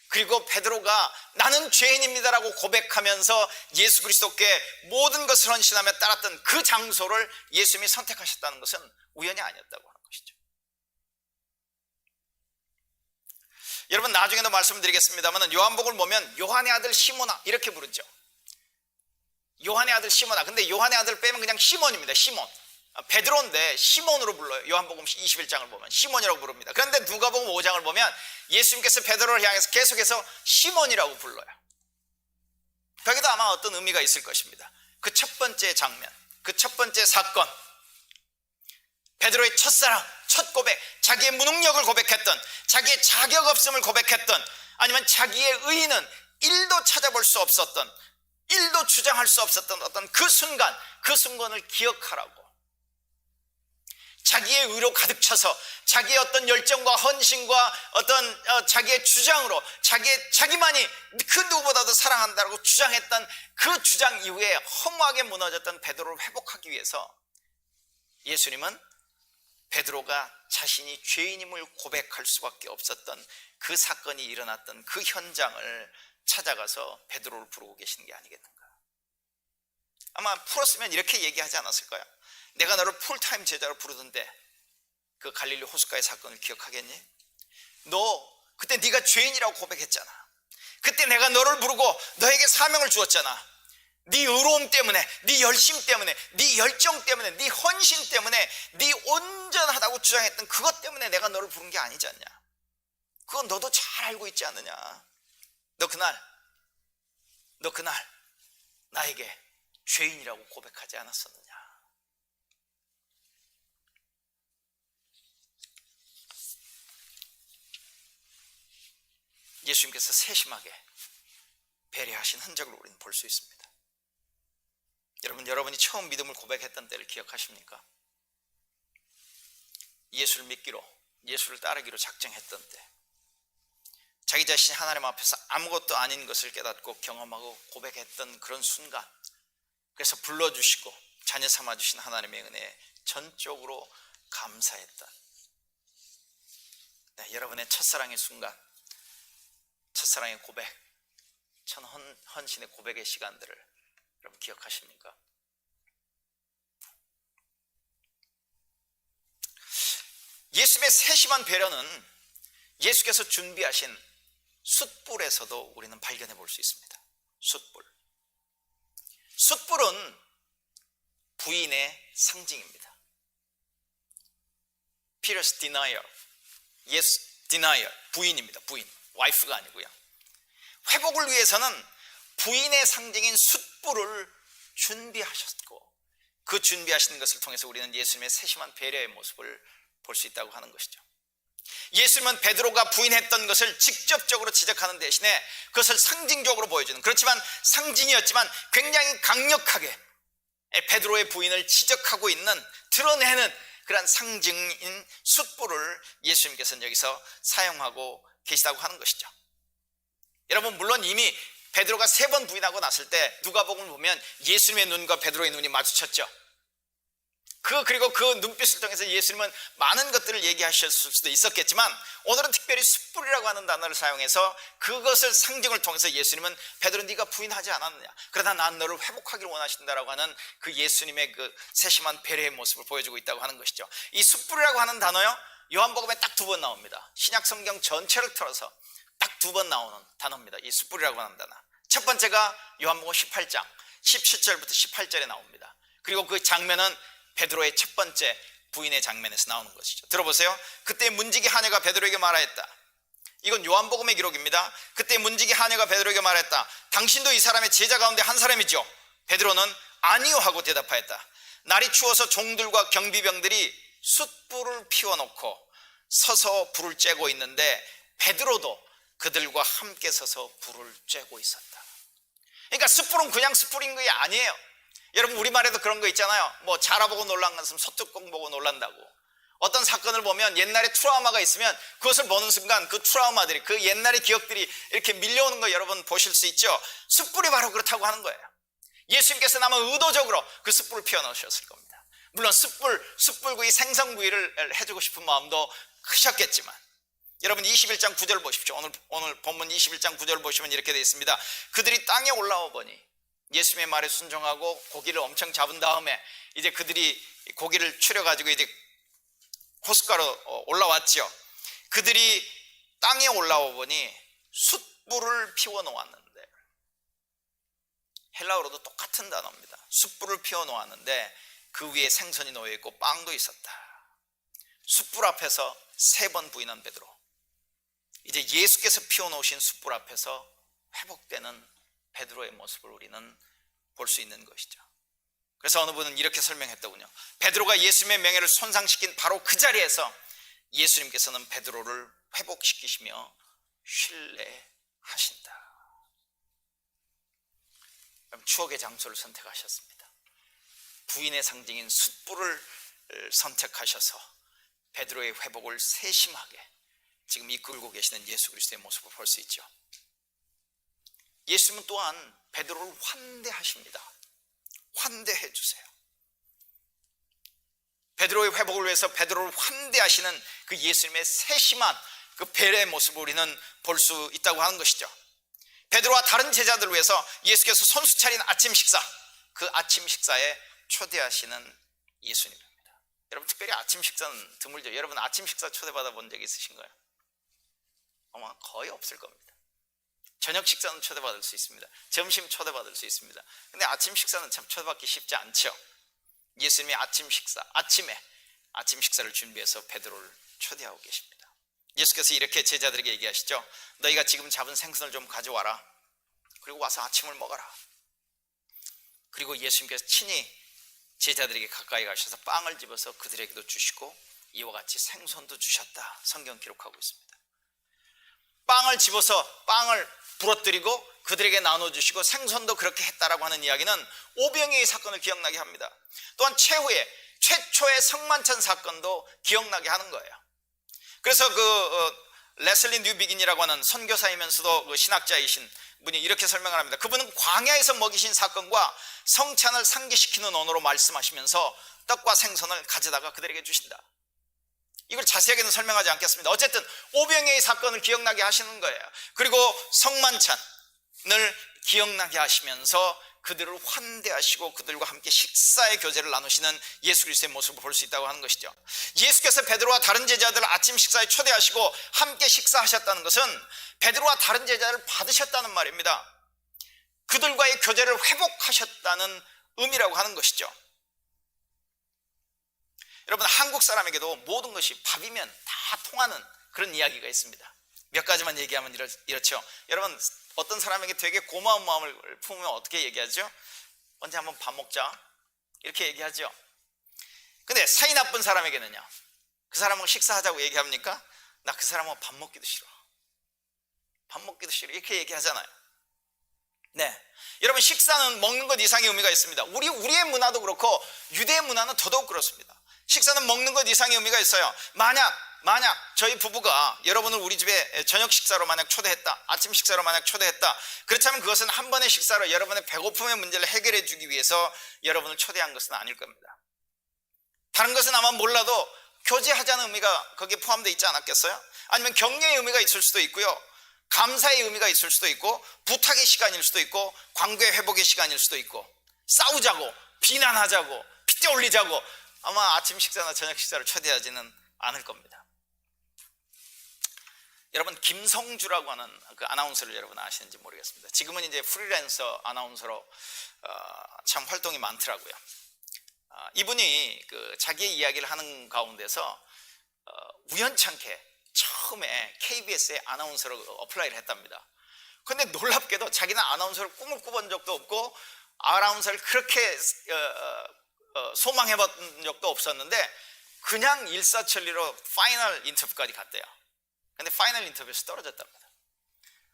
그리고 베드로가 나는 죄인입니다라고 고백하면서 예수 그리스도께 모든 것을 헌신하며 따랐던 그 장소를 예수님이 선택하셨다는 것은 우연이 아니었다고 하는 것이죠. 여러분, 나중에도 말씀드리겠습니다만 요한복음을 보면 요한의 아들 시몬아 이렇게 부르죠. 요한의 아들 시몬아. 근데 요한의 아들 빼면 그냥 시몬입니다. 시몬. 베드로인데 시몬으로 불러요. 요한복음 21장을 보면 시몬이라고 부릅니다. 그런데 누가복음 5장을 보면 예수님께서 베드로를 향해서 계속해서 시몬이라고 불러요. 거기도 아마 어떤 의미가 있을 것입니다. 그 첫 번째 장면, 그 첫 번째 사건, 베드로의 첫사랑, 첫 고백, 자기의 무능력을 고백했던, 자기의 자격 없음을 고백했던, 아니면 자기의 의의는 1도 찾아볼 수 없었던, 1도 주장할 수 없었던 어떤 그 순간을 기억하라고, 자기의 의로 가득 차서 자기의 어떤 열정과 헌신과 어떤 자기의 주장으로 자기만이 그 누구보다도 사랑한다고 주장했던 그 주장 이후에 허무하게 무너졌던 베드로를 회복하기 위해서 예수님은 베드로가 자신이 죄인임을 고백할 수밖에 없었던 그 사건이 일어났던 그 현장을 찾아가서 베드로를 부르고 계시는 게 아니겠는가. 아마 풀었으면 이렇게 얘기하지 않았을까요? 내가 너를 풀타임 제자로 부르던데 그 갈릴리 호숫가의 사건을 기억하겠니? 너 그때 네가 죄인이라고 고백했잖아. 그때 내가 너를 부르고 너에게 사명을 주었잖아. 네 의로움 때문에, 네 열심 때문에, 네 열정 때문에, 네 헌신 때문에, 네 온전하다고 주장했던 그것 때문에 내가 너를 부른 게 아니지 않냐. 그건 너도 잘 알고 있지 않느냐. 너 그날 나에게 죄인이라고 고백하지 않았었느냐. 예수님께서 세심하게 배려하신 흔적을 우리는 볼 수 있습니다. 여러분이 처음 믿음을 고백했던 때를 기억하십니까? 예수를 믿기로, 예수를 따르기로 작정했던 때, 자기 자신이 하나님 앞에서 아무것도 아닌 것을 깨닫고 경험하고 고백했던 그런 순간, 그래서 불러주시고 자녀 삼아주신 하나님의 은혜에 전적으로 감사했던, 여러분의 첫사랑의 순간, 첫사랑의 고백, 천 헌신의 고백의 시간들을 여러분 기억하십니까? 예수님의 세심한 배려는 예수께서 준비하신 숯불에서도 우리는 발견해 볼 수 있습니다. 숯불. 숯불은 부인의 상징입니다. Peter's denial. Yes, denial. 부인입니다. 부인. 와이프가 아니고요. 회복을 위해서는 부인의 상징인 숯불을 준비하셨고, 그 준비하시는 것을 통해서 우리는 예수님의 세심한 배려의 모습을 볼 수 있다고 하는 것이죠. 예수님은 베드로가 부인했던 것을 직접적으로 지적하는 대신에 그것을 상징적으로 보여주는, 그렇지만 상징이었지만 굉장히 강력하게 베드로의 부인을 지적하고 있는, 드러내는 그러한 상징인 숯불을 예수님께서는 여기서 사용하고 계시다고 하는 것이죠. 여러분, 물론 이미 베드로가 3번 부인하고 났을 때 누가복음을 보면 예수님의 눈과 베드로의 눈이 마주쳤죠. 그리고 그 눈빛을 통해서 예수님은 많은 것들을 얘기하셨을 수도 있었겠지만, 오늘은 특별히 숯불이라고 하는 단어를 사용해서 그것을 상징을 통해서 예수님은 베드로, 네가 부인하지 않았느냐, 그러나 난 너를 회복하기를 원하신다라고 하는 그 예수님의 그 세심한 배려의 모습을 보여주고 있다고 하는 것이죠. 이 숯불이라고 하는 단어요, 요한복음에 딱 2번 나옵니다. 신약 성경 전체를 틀어서 딱 2번 나오는 단어입니다. 이 숯불이라고 하는 단어. 첫 번째가 요한복음 18장 17절부터 18절에 나옵니다. 그리고 그 장면은 베드로의 첫 번째 부인의 장면에서 나오는 것이죠. 들어보세요. 그때 문지기 하녀가 베드로에게 말하였다. 이건 요한복음의 기록입니다. 그때 문지기 하녀가 베드로에게 말했다. 당신도 이 사람의 제자 가운데 한 사람이죠? 베드로는 아니요 하고 대답하였다. 날이 추워서 종들과 경비병들이 숯불을 피워놓고 서서 불을 쬐고 있는데 베드로도 그들과 함께 서서 불을 쬐고 있었다. 그러니까 숯불은 그냥 숯불인 게 아니에요. 여러분, 우리말에도 그런 거 있잖아요. 뭐 자라보고 놀란 것은 소뚜껑 보고 놀란다고. 어떤 사건을 보면 옛날에 트라우마가 있으면 그것을 보는 순간 그 트라우마들이, 그 옛날의 기억들이 이렇게 밀려오는 거 여러분 보실 수 있죠. 숯불이 바로 그렇다고 하는 거예요. 예수님께서는 아마 의도적으로 그 숯불을 피워놓으셨을 겁니다. 물론 숯불구이, 생선구이를 해주고 싶은 마음도 크셨겠지만, 여러분 21장 9절 보십시오. 오늘 본문 21장 9절 보시면 이렇게 되어 있습니다. 그들이 땅에 올라와 보니, 예수님의 말에 순종하고 고기를 엄청 잡은 다음에 이제 그들이 고기를 추려가지고 이제 호숫가로 올라왔죠. 그들이 땅에 올라와 보니 숯불을 피워 놓았는데, 헬라어로도 똑같은 단어입니다. 숯불을 피워 놓았는데 그 위에 생선이 놓여 있고 빵도 있었다. 숯불 앞에서 3번 부인한 베드로, 이제 예수께서 피워 놓으신 숯불 앞에서 회복되는 베드로의 모습을 우리는 볼 수 있는 것이죠. 그래서 어느 분은 이렇게 설명했더군요. 베드로가 예수님의 명예를 손상시킨 바로 그 자리에서 예수님께서는 베드로를 회복시키시며 신뢰하신다. 추억의 장소를 선택하셨습니다. 부인의 상징인 숯불을 선택하셔서 베드로의 회복을 세심하게 지금 이끌고 계시는 예수 그리스도의 모습을 볼 수 있죠. 예수님은 또한 베드로를 환대하십니다. 환대해 주세요. 베드로의 회복을 위해서 베드로를 환대하시는 그 예수님의 세심한 그 배려의 모습을 우리는 볼 수 있다고 하는 것이죠. 베드로와 다른 제자들을 위해서 예수께서 손수 차린 아침 식사, 그 아침 식사에 초대하시는 예수님입니다. 여러분, 특별히 아침 식사는 드물죠. 여러분 아침 식사 초대받아 본 적 있으신가요? 아마 거의 없을 겁니다. 저녁 식사는 초대받을 수 있습니다. 점심 초대받을 수 있습니다. 근데 아침 식사는 참 초대받기 쉽지 않죠. 예수님이 아침 식사를 준비해서 베드로를 초대하고 계십니다. 예수께서 이렇게 제자들에게 얘기하시죠. 너희가 지금 잡은 생선을 좀 가져와라. 그리고 와서 아침을 먹어라. 그리고 예수님께서 친히 제자들에게 가까이 가셔서 빵을 집어서 그들에게도 주시고 이와 같이 생선도 주셨다. 성경 기록하고 있습니다. 빵을 집어서 빵을 부러뜨리고 그들에게 나눠주시고 생선도 그렇게 했다라고 하는 이야기는 오병이의 사건을 기억나게 합니다. 또한 최초의 성만찬 사건도 기억나게 하는 거예요. 그래서 레슬리 뉴비긴이라고 하는 선교사이면서도 그 신학자이신 분이 이렇게 설명을 합니다. 그분은 광야에서 먹이신 사건과 성찬을 상기시키는 언어로 말씀하시면서 떡과 생선을 가져다가 그들에게 주신다. 이걸 자세하게는 설명하지 않겠습니다. 어쨌든 오병이의 사건을 기억나게 하시는 거예요. 그리고 성만찬을 기억나게 하시면서 그들을 환대하시고 그들과 함께 식사의 교제를 나누시는 예수 그리스도의 모습을 볼 수 있다고 하는 것이죠. 예수께서 베드로와 다른 제자들을 아침 식사에 초대하시고 함께 식사하셨다는 것은 베드로와 다른 제자를 받으셨다는 말입니다. 그들과의 교제를 회복하셨다는 의미라고 하는 것이죠. 여러분, 한국 사람에게도 모든 것이 밥이면 다 통하는 그런 이야기가 있습니다. 몇 가지만 얘기하면 이렇죠. 여러분, 어떤 사람에게 되게 고마운 마음을 품으면 어떻게 얘기하죠? 언제 한번 밥 먹자 이렇게 얘기하죠. 근데 사이 나쁜 사람에게는요, 그 사람하고 식사하자고 얘기합니까? 나 그 사람하고 밥 먹기도 싫어, 밥 먹기도 싫어 이렇게 얘기하잖아요. 네, 여러분, 식사는 먹는 것 이상의 의미가 있습니다. 우리의 문화도 그렇고 유대의 문화는 더더욱 그렇습니다. 식사는 먹는 것 이상의 의미가 있어요. 만약 저희 부부가 여러분을 우리 집에 저녁 식사로 만약 초대했다, 아침 식사로 만약 초대했다, 그렇다면 그것은 한 번의 식사로 여러분의 배고픔의 문제를 해결해 주기 위해서 여러분을 초대한 것은 아닐 겁니다. 다른 것은 아마 몰라도 교제하자는 의미가 거기에 포함되어 있지 않았겠어요? 아니면 격려의 의미가 있을 수도 있고요, 감사의 의미가 있을 수도 있고, 부탁의 시간일 수도 있고, 관계 회복의 시간일 수도 있고, 싸우자고 비난하자고 핏대 올리자고 아마 아침 식사나 저녁 식사를 초대하지는 않을 겁니다. 여러분, 김성주라고 하는 그 아나운서를 여러분 아시는지 모르겠습니다. 지금은 이제 프리랜서 아나운서로 참 활동이 많더라고요. 이분이 그 자기의 이야기를 하는 가운데서 우연찮게 처음에 KBS에 아나운서로 어플라이를 했답니다. 그런데 놀랍게도 자기는 아나운서를 꿈을 꿔본 적도 없고 아나운서를 그렇게 소망해본 적도 없었는데 그냥 일사천리로 파이널 인터뷰까지 갔대요. 근데 파이널 인터뷰에서 떨어졌답니다.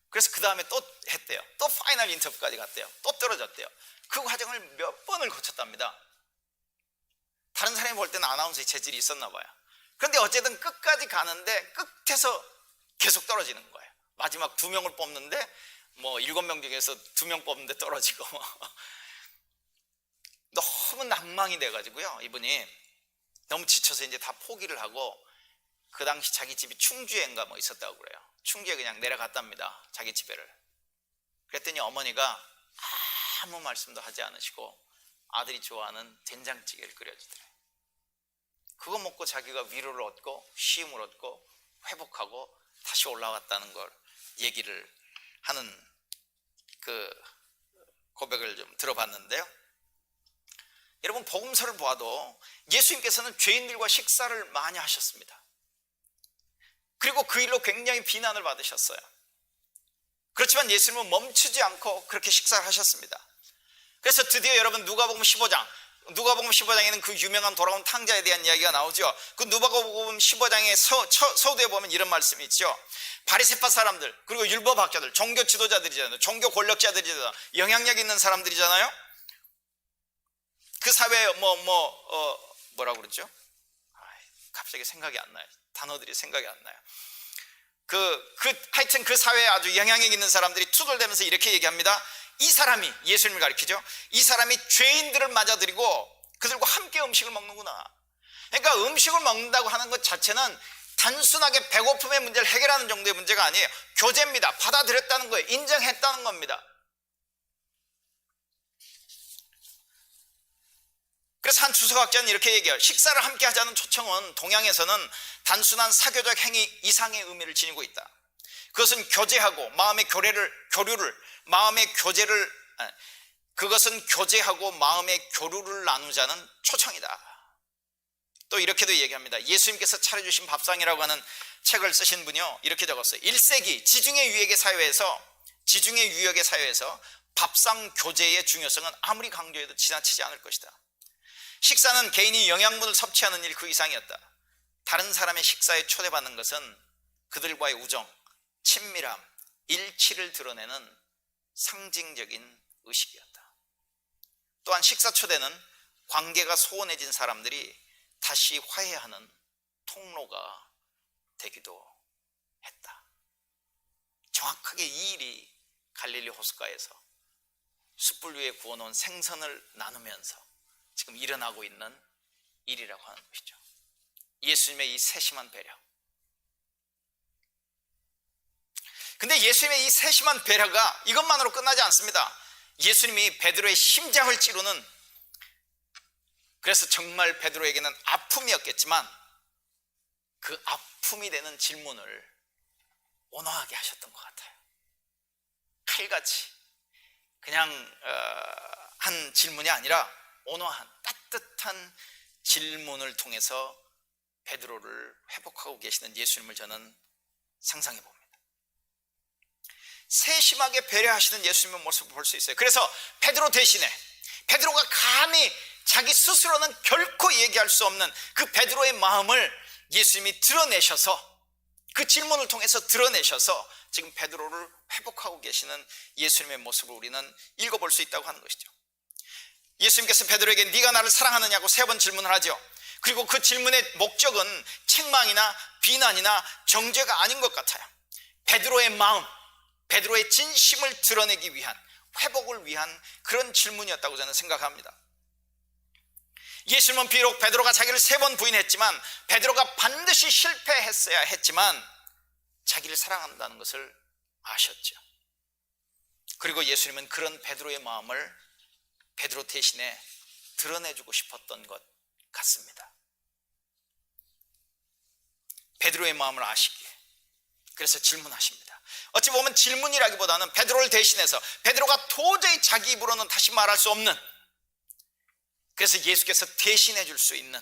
그래서 그 다음에 또 했대요. 또 파이널 인터뷰까지 갔대요. 또 떨어졌대요. 그 과정을 몇 번을 거쳤답니다. 다른 사람이 볼 때는 아나운서의 재질이 있었나 봐요. 그런데 어쨌든 끝까지 가는데 끝에서 계속 떨어지는 거예요. 마지막 2명을 뽑는데 뭐 7명 중에서 2명 뽑는데 떨어지고 너무 낭망이 돼가지고요, 이분이 너무 지쳐서 이제 다 포기를 하고, 그 당시 자기 집이 충주에인가 뭐 있었다고 그래요. 충주에 그냥 내려갔답니다, 자기 집에를. 그랬더니 어머니가 아무 말씀도 하지 않으시고 아들이 좋아하는 된장찌개를 끓여주더래요. 그거 먹고 자기가 위로를 얻고 쉼을 얻고 회복하고 다시 올라왔다는 걸 얘기를 하는 그 고백을 좀 들어봤는데요. 여러분, 복음서를 보아도 예수님께서는 죄인들과 식사를 많이 하셨습니다. 그리고 그 일로 굉장히 비난을 받으셨어요. 그렇지만 예수님은 멈추지 않고 그렇게 식사를 하셨습니다. 그래서 드디어 여러분, 누가복음 15장에는 그 유명한 돌아온 탕자에 대한 이야기가 나오죠. 그 누가복음 15장의 서두에 보면 이런 말씀이 있죠. 바리새파 사람들, 그리고 율법학자들, 종교 지도자들이잖아요. 종교 권력자들이잖아요. 영향력 있는 사람들이잖아요. 그 사회에 뭐라고 그러죠? 갑자기 생각이 안 나요. 단어들이 생각이 안 나요. 하여튼 그 사회에 아주 영향력 있는 사람들이 투덜대면서 이렇게 얘기합니다. 이 사람이, 예수님을 가리키죠, 이 사람이 죄인들을 맞아들이고 그들과 함께 음식을 먹는구나. 그러니까 음식을 먹는다고 하는 것 자체는 단순하게 배고픔의 문제를 해결하는 정도의 문제가 아니에요. 교제입니다. 받아들였다는 거예요. 인정했다는 겁니다. 그래서 한 주석학자는 이렇게 얘기해요. 식사를 함께 하자는 초청은 동양에서는 단순한 사교적 행위 이상의 의미를 지니고 있다. 그것은 교제하고 마음의 교류를 나누자는 초청이다. 또 이렇게도 얘기합니다. 예수님께서 차려주신 밥상이라고 하는 책을 쓰신 분이요, 이렇게 적었어요. 1세기 지중해 유역의 사회에서 밥상 교제의 중요성은 아무리 강조해도 지나치지 않을 것이다. 식사는 개인이 영양분을 섭취하는 일 그 이상이었다. 다른 사람의 식사에 초대받는 것은 그들과의 우정, 친밀함, 일치를 드러내는 상징적인 의식이었다. 또한 식사 초대는 관계가 소원해진 사람들이 다시 화해하는 통로가 되기도 했다. 정확하게 이 일이 갈릴리 호숫가에서 숯불 위에 구워놓은 생선을 나누면서 지금 일어나고 있는 일이라고 하는 것이죠. 예수님의 이 세심한 배려. 근데 예수님의 이 세심한 배려가 이것만으로 끝나지 않습니다. 예수님이 베드로의 심장을 찌르는, 그래서 정말 베드로에게는 아픔이었겠지만 그 아픔이 되는 질문을 온화하게 하셨던 것 같아요. 칼같이 그냥 한 질문이 아니라 온화한 따뜻한 질문을 통해서 베드로를 회복하고 계시는 예수님을 저는 상상해 봅니다. 세심하게 배려하시는 예수님의 모습을 볼 수 있어요. 그래서 베드로 대신에, 베드로가 감히 자기 스스로는 결코 얘기할 수 없는 그 베드로의 마음을 예수님이 드러내셔서, 그 질문을 통해서 드러내셔서 지금 베드로를 회복하고 계시는 예수님의 모습을 우리는 읽어볼 수 있다고 하는 것이죠. 예수님께서 베드로에게 네가 나를 사랑하느냐고 3번 질문을 하죠. 그리고 그 질문의 목적은 책망이나 비난이나 정죄가 아닌 것 같아요. 베드로의 마음, 베드로의 진심을 드러내기 위한, 회복을 위한 그런 질문이었다고 저는 생각합니다. 예수님은 비록 베드로가 자기를 3번 부인했지만, 베드로가 반드시 실패했어야 했지만 자기를 사랑한다는 것을 아셨죠. 그리고 예수님은 그런 베드로의 마음을 베드로 대신에 드러내주고 싶었던 것 같습니다. 베드로의 마음을 아시기에 그래서 질문하십니다. 어찌 보면 질문이라기보다는 베드로를 대신해서, 베드로가 도저히 자기 입으로는 다시 말할 수 없는, 그래서 예수께서 대신해 줄 수 있는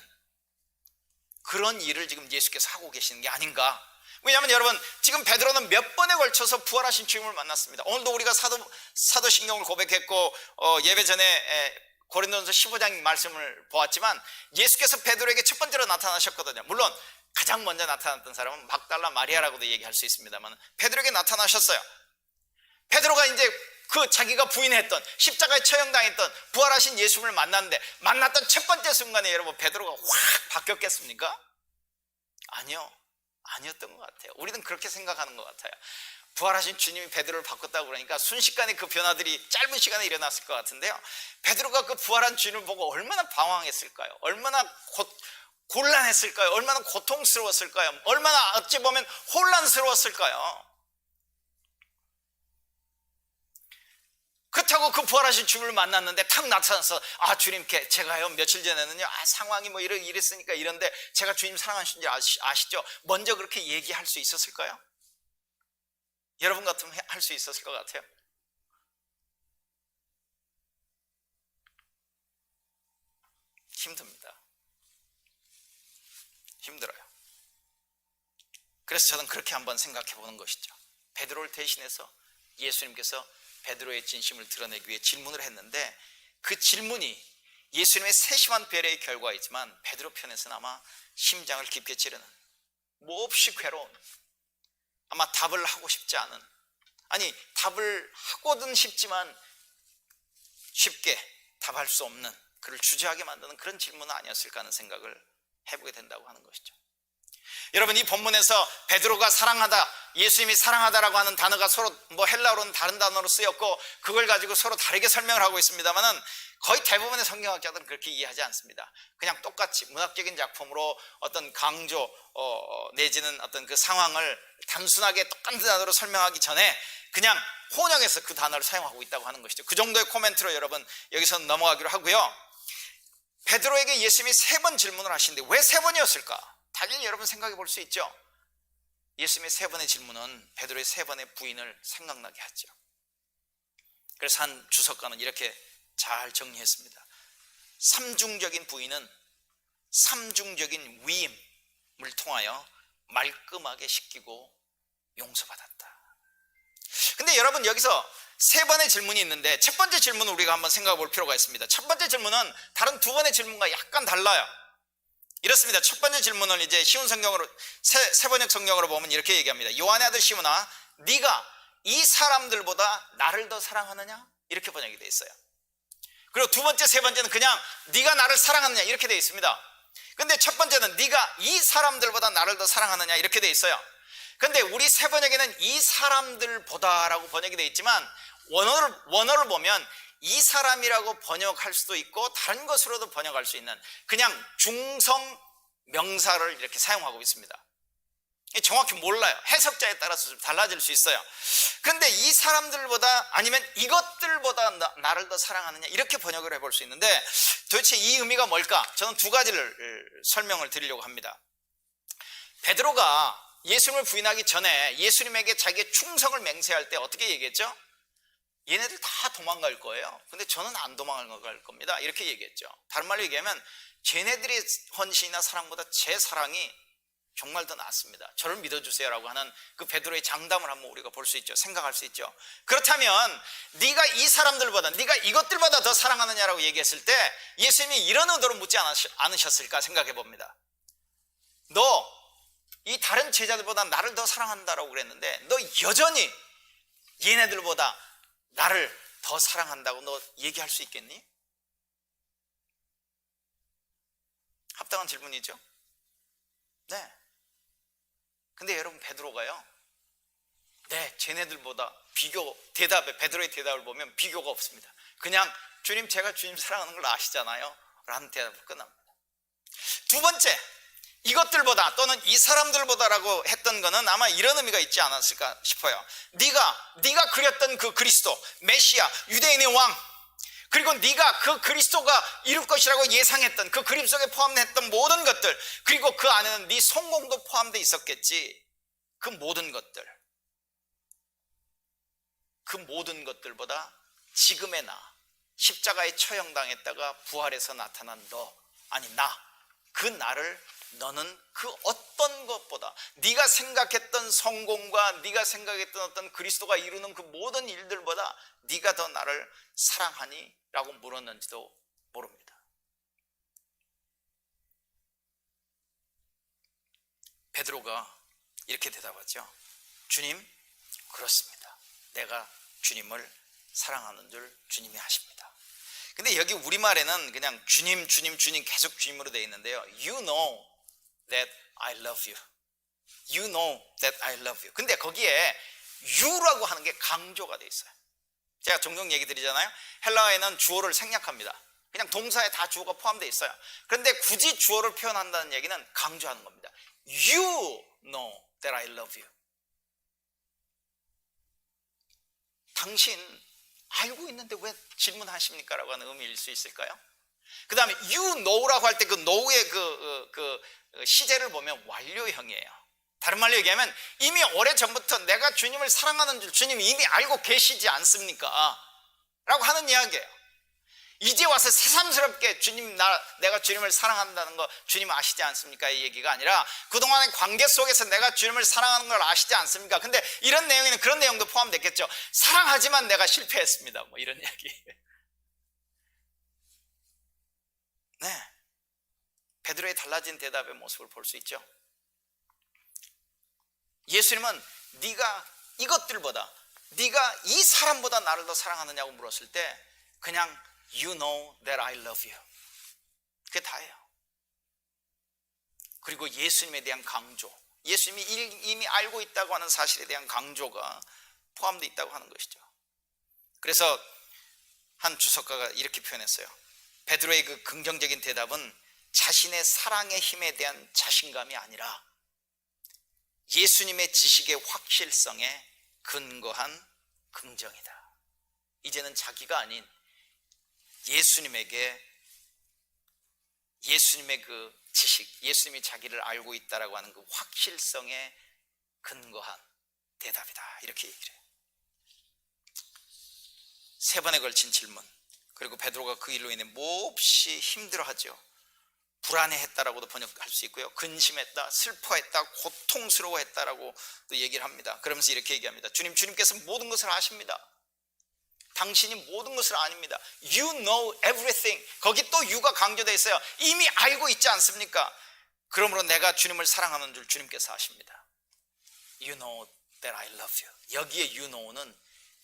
그런 일을 지금 예수께서 하고 계시는 게 아닌가. 왜냐하면 여러분, 지금 베드로는 몇 번에 걸쳐서 부활하신 주님을 만났습니다. 오늘도 우리가 사도신경을 고백했고 예배 전에 고린도전서 15장 말씀을 보았지만, 예수께서 베드로에게 첫 번째로 나타나셨거든요. 물론 가장 먼저 나타났던 사람은 막달라 마리아라고도 얘기할 수 있습니다만 베드로에게 나타나셨어요. 베드로가 이제 그 자기가 부인했던, 십자가에 처형당했던 부활하신 예수님을 만났는데, 만났던 첫 번째 순간에 여러분 베드로가 확 바뀌었겠습니까? 아니요, 아니었던 것 같아요. 우리는 그렇게 생각하는 것 같아요. 부활하신 주님이 베드로를 바꿨다고 그러니까 순식간에 그 변화들이 짧은 시간에 일어났을 것 같은데요, 베드로가 그 부활한 주님을 보고 얼마나 방황했을까요? 얼마나 곤란했을까요? 얼마나 고통스러웠을까요? 얼마나 어찌 보면 혼란스러웠을까요? 그렇다고 그 부활하신 주님을 만났는데 탁 나타나서, 아 주님께 제가요 며칠 전에는요 상황이 뭐 이랬으니까 이런데 제가 주님 사랑하신 줄 아시죠? 먼저 그렇게 얘기할 수 있었을까요? 여러분 같으면 할 수 있었을 것 같아요. 힘듭니다. 힘들어요. 그래서 저는 그렇게 한번 생각해 보는 것이죠. 베드로를 대신해서 예수님께서 베드로의 진심을 드러내기 위해 질문을 했는데, 그 질문이 예수님의 세심한 배려의 결과이지만 베드로 편에서는 아마 심장을 깊게 찌르는, 몹시 괴로운, 아마 답을 하고 싶지 않은, 아니 답을 하고든 싶지만 쉽게 답할 수 없는, 그를 주저하게 만드는 그런 질문은 아니었을까 하는 생각을 해보게 된다고 하는 것이죠. 여러분, 이 본문에서 베드로가 사랑하다, 예수님이 사랑하다라고 하는 단어가 서로 뭐 헬라어로는 다른 단어로 쓰였고 그걸 가지고 서로 다르게 설명을 하고 있습니다만은 거의 대부분의 성경학자들은 그렇게 이해하지 않습니다. 그냥 똑같이 문학적인 작품으로 어떤 강조 내지는 어떤 그 상황을 단순하게 똑같은 단어로 설명하기 전에 그냥 혼용해서 그 단어를 사용하고 있다고 하는 것이죠. 그 정도의 코멘트로 여러분 여기서 넘어가기로 하고요. 베드로에게 예수님이 3번 질문을 하시는데 왜 3번이었을까? 당연히 여러분 생각해 볼 수 있죠. 예수님의 3번의 질문은 베드로의 3번의 부인을 생각나게 하죠. 그래서 한 주석가는 이렇게 잘 정리했습니다. 삼중적인 부인은 삼중적인 위임을 통하여 말끔하게 씻기고 용서받았다. 근데 여러분 여기서 3번의 질문이 있는데 첫 번째 질문을 우리가 한번 생각해 볼 필요가 있습니다. 첫 번째 질문은 다른 2번의 질문과 약간 달라요. 이렇습니다. 첫 번째 질문을 이제 쉬운 성경으로, 세번역 성경으로 보면 이렇게 얘기합니다. 요한의 아들 시몬아, 네가 이 사람들보다 나를 더 사랑하느냐? 이렇게 번역이 되어 있어요. 그리고 두 번째, 세 번째는 그냥 네가 나를 사랑하느냐 이렇게 되어 있습니다. 근데 첫 번째는 네가 이 사람들보다 나를 더 사랑하느냐 이렇게 되어 있어요. 근데 우리 세번역에는 이 사람들보다라고 번역이 되어 있지만 원어를 보면 이 사람이라고 번역할 수도 있고 다른 것으로도 번역할 수 있는, 그냥 중성 명사를 이렇게 사용하고 있습니다. 정확히 몰라요. 해석자에 따라서 좀 달라질 수 있어요. 그런데 이 사람들보다 아니면 이것들보다 나를 더 사랑하느냐 이렇게 번역을 해볼 수 있는데 도대체 이 의미가 뭘까? 저는 두 가지를 설명을 드리려고 합니다. 베드로가 예수님을 부인하기 전에 예수님에게 자기의 충성을 맹세할 때 어떻게 얘기했죠? 얘네들 다 도망갈 거예요. 근데 저는 안 도망갈 겁니다. 이렇게 얘기했죠. 다른 말로 얘기하면 쟤네들의 헌신이나 사랑보다 제 사랑이 정말 더 낫습니다. 저를 믿어주세요라고 하는 그 베드로의 장담을 한번 우리가 볼 수 있죠. 생각할 수 있죠. 그렇다면 네가 이 사람들보다 네가 이것들보다 더 사랑하느냐라고 얘기했을 때 예수님이 이런 의도로 묻지 않으셨을까 생각해 봅니다. 너 이 다른 제자들보다 나를 더 사랑한다라고 그랬는데 너 여전히 얘네들보다 나를 더 사랑한다고 너 얘기할 수 있겠니? 합당한 질문이죠. 네. 근데 여러분 베드로가요. 네, 쟤네들보다 베드로의 대답을 보면 비교가 없습니다. 그냥 주님 제가 주님 사랑하는 걸 아시잖아요 라는 대답으로 끝납니다. 두 번째, 이것들보다 또는 이 사람들보다라고 했던 거는 아마 이런 의미가 있지 않았을까 싶어요. 네가 그렸던 그 그리스도, 메시아, 유대인의 왕, 그리고 네가 그 그리스도가 이룰 것이라고 예상했던 그 그림 속에 포함됐던 모든 것들, 그리고 그 안에는 네 성공도 포함되어 있었겠지. 그 모든 것들보다 지금의 나, 십자가에 처형당했다가 부활해서 나타난 그 나를 너는 그 어떤 것보다 네가 생각했던 성공과 네가 생각했던 어떤 그리스도가 이루는 그 모든 일들보다 네가 더 나를 사랑하니? 라고 물었는지도 모릅니다. 베드로가 이렇게 대답하죠. 주님, 그렇습니다. 내가 주님을 사랑하는 줄 주님이 아십니다. 근데 여기 우리말에는 그냥 주님 계속 주님으로 되어 있는데요. You know that I love you. You know that I love you. 근데 거기에 you라고 하는 게 강조가 되어 있어요. 제가 종종 얘기 드리잖아요. 헬라어에는 주어를 생략합니다. 그냥 동사에 다 주어가 포함되어 있어요. 그런데 굳이 주어를 표현한다는 얘기는 강조하는 겁니다. You know that I love you. 당신 알고 있는데 왜 질문하십니까? 라고 하는 의미일 수 있을까요? 그 다음에 you know라고 할 때 그 know의 그 시제를 보면 완료형이에요. 다른 말로 얘기하면 이미 오래전부터 내가 주님을 사랑하는 줄 주님이 이미 알고 계시지 않습니까? 라고 하는 이야기예요. 이제 와서 새삼스럽게 내가 주님을 사랑한다는 거 주님 아시지 않습니까? 이 얘기가 아니라 그동안의 관계 속에서 내가 주님을 사랑하는 걸 아시지 않습니까? 근데 이런 내용에는 그런 내용도 포함됐겠죠. 사랑하지만 내가 실패했습니다. 뭐 이런 이야기. 네, 베드로의 달라진 대답의 모습을 볼 수 있죠. 예수님은 네가 이것들보다 네가 이 사람보다 나를 더 사랑하느냐고 물었을 때 그냥 You know that I love you. 그게 다예요. 그리고 예수님에 대한 강조, 예수님이 이미 알고 있다고 하는 사실에 대한 강조가 포함되어 있다고 하는 것이죠. 그래서 한 주석가가 이렇게 표현했어요. 베드로의 그 긍정적인 대답은 자신의 사랑의 힘에 대한 자신감이 아니라 예수님의 지식의 확실성에 근거한 긍정이다. 이제는 자기가 아닌 예수님의 그 지식, 예수님이 자기를 알고 있다라고 하는 그 확실성에 근거한 대답이다. 이렇게 얘기를 해요. 세 번에 걸친 질문. 그리고 베드로가 그 일로 인해 몹시 힘들어하죠. 불안해했다라고도 번역할 수 있고요. 근심했다, 슬퍼했다, 고통스러워했다라고 또 얘기를 합니다. 그러면서 이렇게 얘기합니다. 주님께서 모든 것을 아십니다. 당신이 모든 것을 아닙니다. You know everything. 거기 또 you가 강조되어 있어요. 이미 알고 있지 않습니까? 그러므로 내가 주님을 사랑하는 줄 주님께서 아십니다. You know that I love you. 여기에 you know는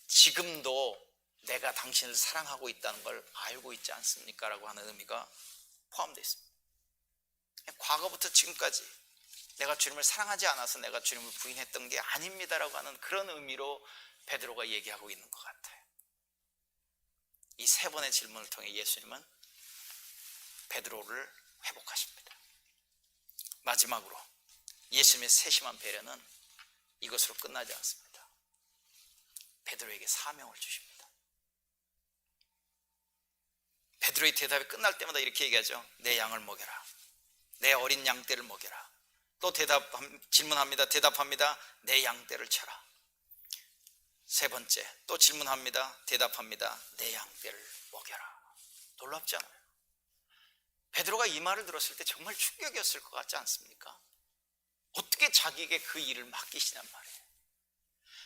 지금도 내가 당신을 사랑하고 있다는 걸 알고 있지 않습니까? 라고 하는 의미가 포함되어 있습니다. 과거부터 지금까지 내가 주님을 사랑하지 않아서 내가 주님을 부인했던 게 아닙니다라고 하는 그런 의미로 베드로가 얘기하고 있는 것 같아요. 이 세 번의 질문을 통해 예수님은 베드로를 회복하십니다. 마지막으로 예수님의 세심한 배려는 이것으로 끝나지 않습니다. 베드로에게 사명을 주십니다. 베드로의 대답이 끝날 때마다 이렇게 얘기하죠. 내 양을 먹여라. 내 어린 양떼를 먹여라. 또 질문합니다. 대답합니다. 내 양떼를 쳐라. 세 번째 또 질문합니다. 대답합니다. 내 양떼를 먹여라. 놀랍지 않아요? 베드로가 이 말을 들었을 때 정말 충격이었을 것 같지 않습니까? 어떻게 자기에게 그 일을 맡기시냔 말이에요.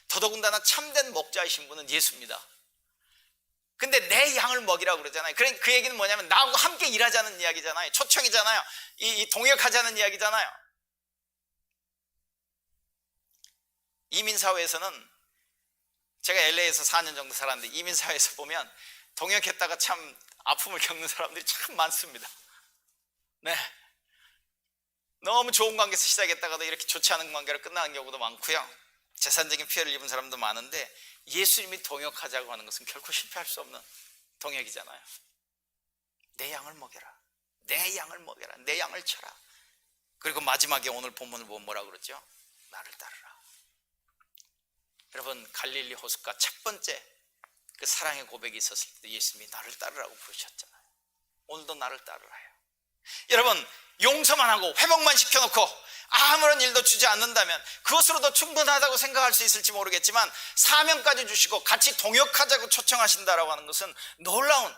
더더군다나 참된 목자이신 분은 예수입니다. 근데 내 양을 먹이라고 그러잖아요. 그러니까 그 얘기는 뭐냐면 나하고 함께 일하자는 이야기잖아요. 초청이잖아요. 이 동역하자는 이야기잖아요. 이민사회에서는 제가 LA에서 4년 정도 살았는데 이민사회에서 보면 동역했다가 참 아픔을 겪는 사람들이 참 많습니다. 네, 너무 좋은 관계에서 시작했다가도 이렇게 좋지 않은 관계로 끝나는 경우도 많고요. 재산적인 피해를 입은 사람도 많은데 예수님이 동역하자고 하는 것은 결코 실패할 수 없는 동역이잖아요. 내 양을 먹여라. 내 양을 먹여라. 내 양을 쳐라. 그리고 마지막에 오늘 본문을 보면 뭐라고 그러죠? 나를 따르라. 여러분, 갈릴리 호숫가 첫 번째 그 사랑의 고백이 있었을 때 예수님이 나를 따르라고 부르셨잖아요. 오늘도 나를 따르라요. 여러분, 용서만 하고 회복만 시켜놓고 아무런 일도 주지 않는다면 그것으로도 충분하다고 생각할 수 있을지 모르겠지만 사명까지 주시고 같이 동역하자고 초청하신다라고 하는 것은 놀라운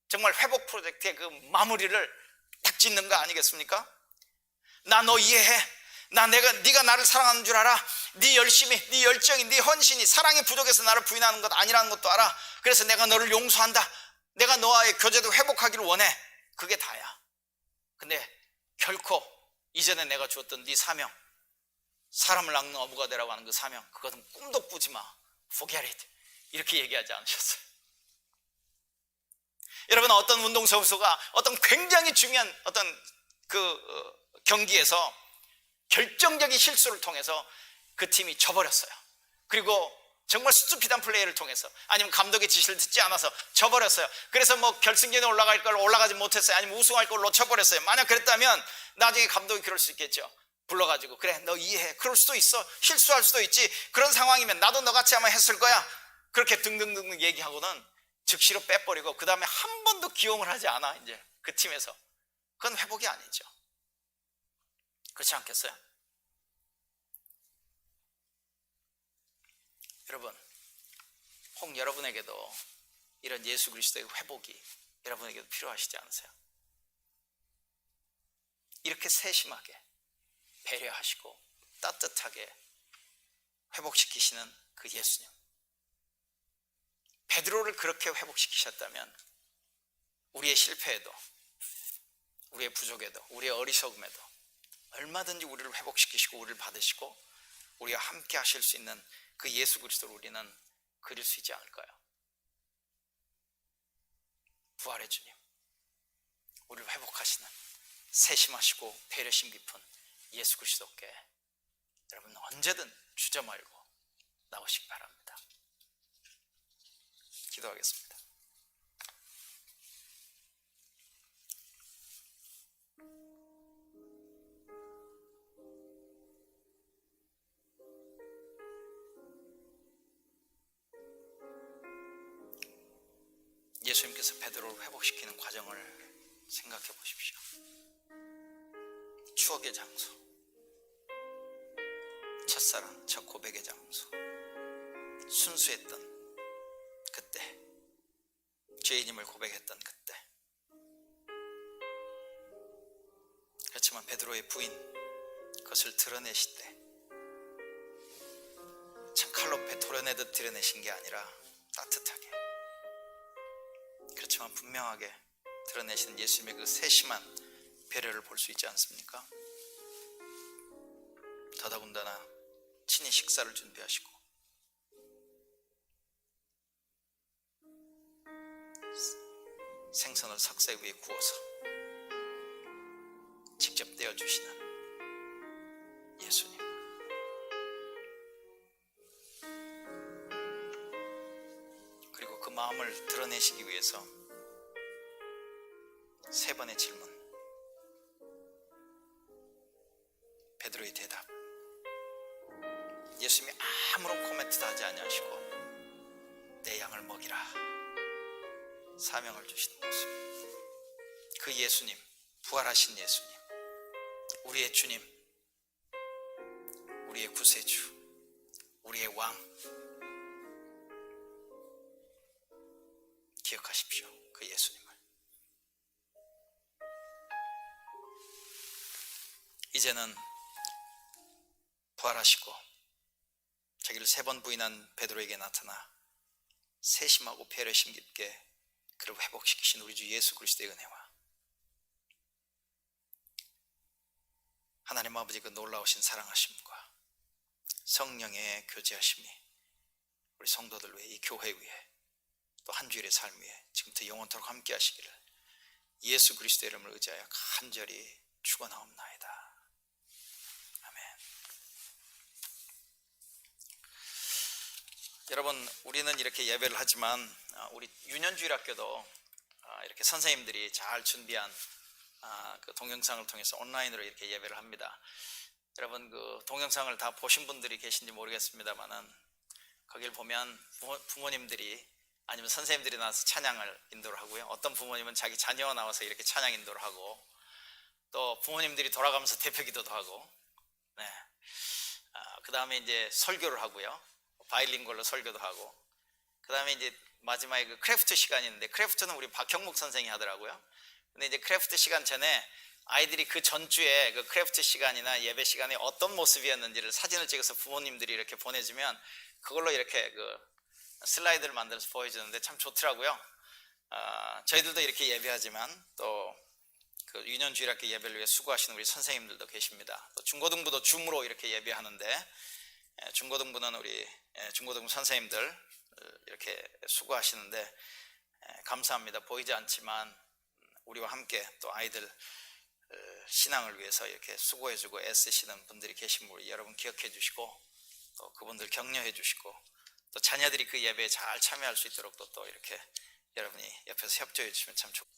정말 회복 프로젝트의 그 마무리를 딱 짓는 거 아니겠습니까? 나 너 이해해. 네가 나를 사랑하는 줄 알아. 네 열심이, 네 열정이, 네 헌신이 사랑이 부족해서 나를 부인하는 것 아니라는 것도 알아. 그래서 내가 너를 용서한다. 내가 너와의 교제도 회복하기를 원해. 그게 다야. 근데 결코 이전에 내가 주었던 네 사명, 사람을 낚는 어부가 되라고 하는 그 사명, 그것은 꿈도 꾸지 마. Forget it. 이렇게 얘기하지 않으셨어요. 여러분, 어떤 운동선수가 어떤 굉장히 중요한 어떤 경기에서 결정적인 실수를 통해서 그 팀이 져버렸어요. 그리고 정말 스투피드한 플레이를 통해서, 아니면 감독의 지시를 듣지 않아서 져버렸어요. 그래서 뭐 결승전에 올라갈 걸 올라가지 못했어요. 아니면 우승할 걸 놓쳐버렸어요. 만약 그랬다면 나중에 감독이 그럴 수 있겠죠. 불러가지고 그래, 너 이해해. 그럴 수도 있어. 실수할 수도 있지. 그런 상황이면 나도 너같이 아마 했을 거야. 그렇게 등등등 얘기하고는 즉시로 빼버리고 그 다음에 한 번도 기용을 하지 않아. 이제 그 팀에서. 그건 회복이 아니죠. 그렇지 않겠어요? 여러분, 혹 여러분에게도 이런 예수 그리스도의 회복이 여러분에게도 필요하시지 않으세요? 이렇게 세심하게 배려하시고 따뜻하게 회복시키시는 그 예수님, 베드로를 그렇게 회복시키셨다면 우리의 실패에도, 우리의 부족에도, 우리의 어리석음에도 얼마든지 우리를 회복시키시고 우리를 받으시고 우리와 함께 하실 수 있는 그 예수 그리스도를 우리는 그릴 수 있지 않을까요? 부활의 주님, 우리를 회복하시는 세심하시고 배려심 깊은 예수 그리스도께 여러분 언제든 주저 말고 나오시기 바랍니다. 기도하겠습니다. 예수님께서 베드로를 회복시키는 과정을 생각해 보십시오. 추억의 장소, 첫사랑, 첫 고백의 장소, 순수했던 그때, 죄인임을 고백했던 그때. 그렇지만 베드로의 부인, 그것을 드러내실 때 참 칼로 도려내듯 드러내신 게 아니라 따뜻하게, 그렇지만 분명하게 드러내시는 예수님의 그 세심한 배려를 볼 수 있지 않습니까? 더더군다나 친히 식사를 준비하시고 생선을 석쇠 위에 구워서 직접 떼어주시는 예수님, 그리고 그 마음을 드러내시기 위해서 세 번의 질문, 예수님이 아무런 코멘트도 하지 아니하시고 내 양을 먹이라 사명을 주시는 모습, 그 예수님, 부활하신 예수님, 우리의 주님, 우리의 구세주, 우리의 왕, 기억하십시오. 그 예수님을. 이제는 부활하시고 자기를 3번 부인한 베드로에게 나타나 세심하고 배려심 깊게 그를 회복시키신 우리 주 예수 그리스도의 은혜와 하나님 아버지 그 놀라우신 사랑하심과 성령의 교제하심이 우리 성도들 위해, 이 교회 위에, 또 한 주일의 삶 위에 지금부터 영원토록 함께 하시기를 예수 그리스도의 이름을 의지하여 간절히 축원하옵나이다. 아멘. 여러분, 우리는 이렇게 예배를 하지만 우리 유년주일학교도 이렇게 선생님들이 잘 준비한 그 동영상을 통해서 온라인으로 이렇게 예배를 합니다. 여러분, 그 동영상을 다 보신 분들이 계신지 모르겠습니다만은 거기를 보면 부모님들이 아니면 선생님들이 나와서 찬양을 인도를 하고요. 어떤 부모님은 자기 자녀가 나와서 이렇게 찬양 인도를 하고, 또 부모님들이 돌아가면서 대표 기도도 하고, 네. 그 다음에 이제 설교를 하고요. 바이링걸로 설교도 하고, 그 다음에 이제 마지막에 그 크래프트 시간이 있는데, 크래프트는 우리 박형묵 선생이 하더라고요. 근데 이제 크래프트 시간 전에 아이들이 그 전주에 그 크래프트 시간이나 예배 시간에 어떤 모습이었는지를 사진을 찍어서 부모님들이 이렇게 보내주면 그걸로 이렇게 그 슬라이드를 만들어서 보여주는데 참 좋더라고요. 저희들도 이렇게 예배하지만 또 그 유년주일학교 예배를 위해 수고하시는 우리 선생님들도 계십니다. 또 중고등부도 줌으로 이렇게 예배하는데 중고등부는 우리 중고등부 선생님들 이렇게 수고하시는데 감사합니다. 보이지 않지만 우리와 함께 또 아이들 신앙을 위해서 이렇게 수고해주고 애쓰시는 분들이 계신 분 여러분 기억해 주시고, 또 그분들 격려해 주시고, 또 자녀들이 그 예배에 잘 참여할 수 있도록 또 이렇게 여러분이 옆에서 협조해 주시면 참 좋고,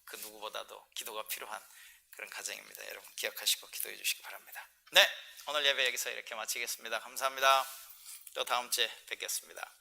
그 누구보다도 기도가 필요한 그런 가정입니다. 여러분 기억하시고 기도해 주시기 바랍니다. 네, 오늘 예배 여기서 이렇게 마치겠습니다. 감사합니다. 또 다음 주에 뵙겠습니다.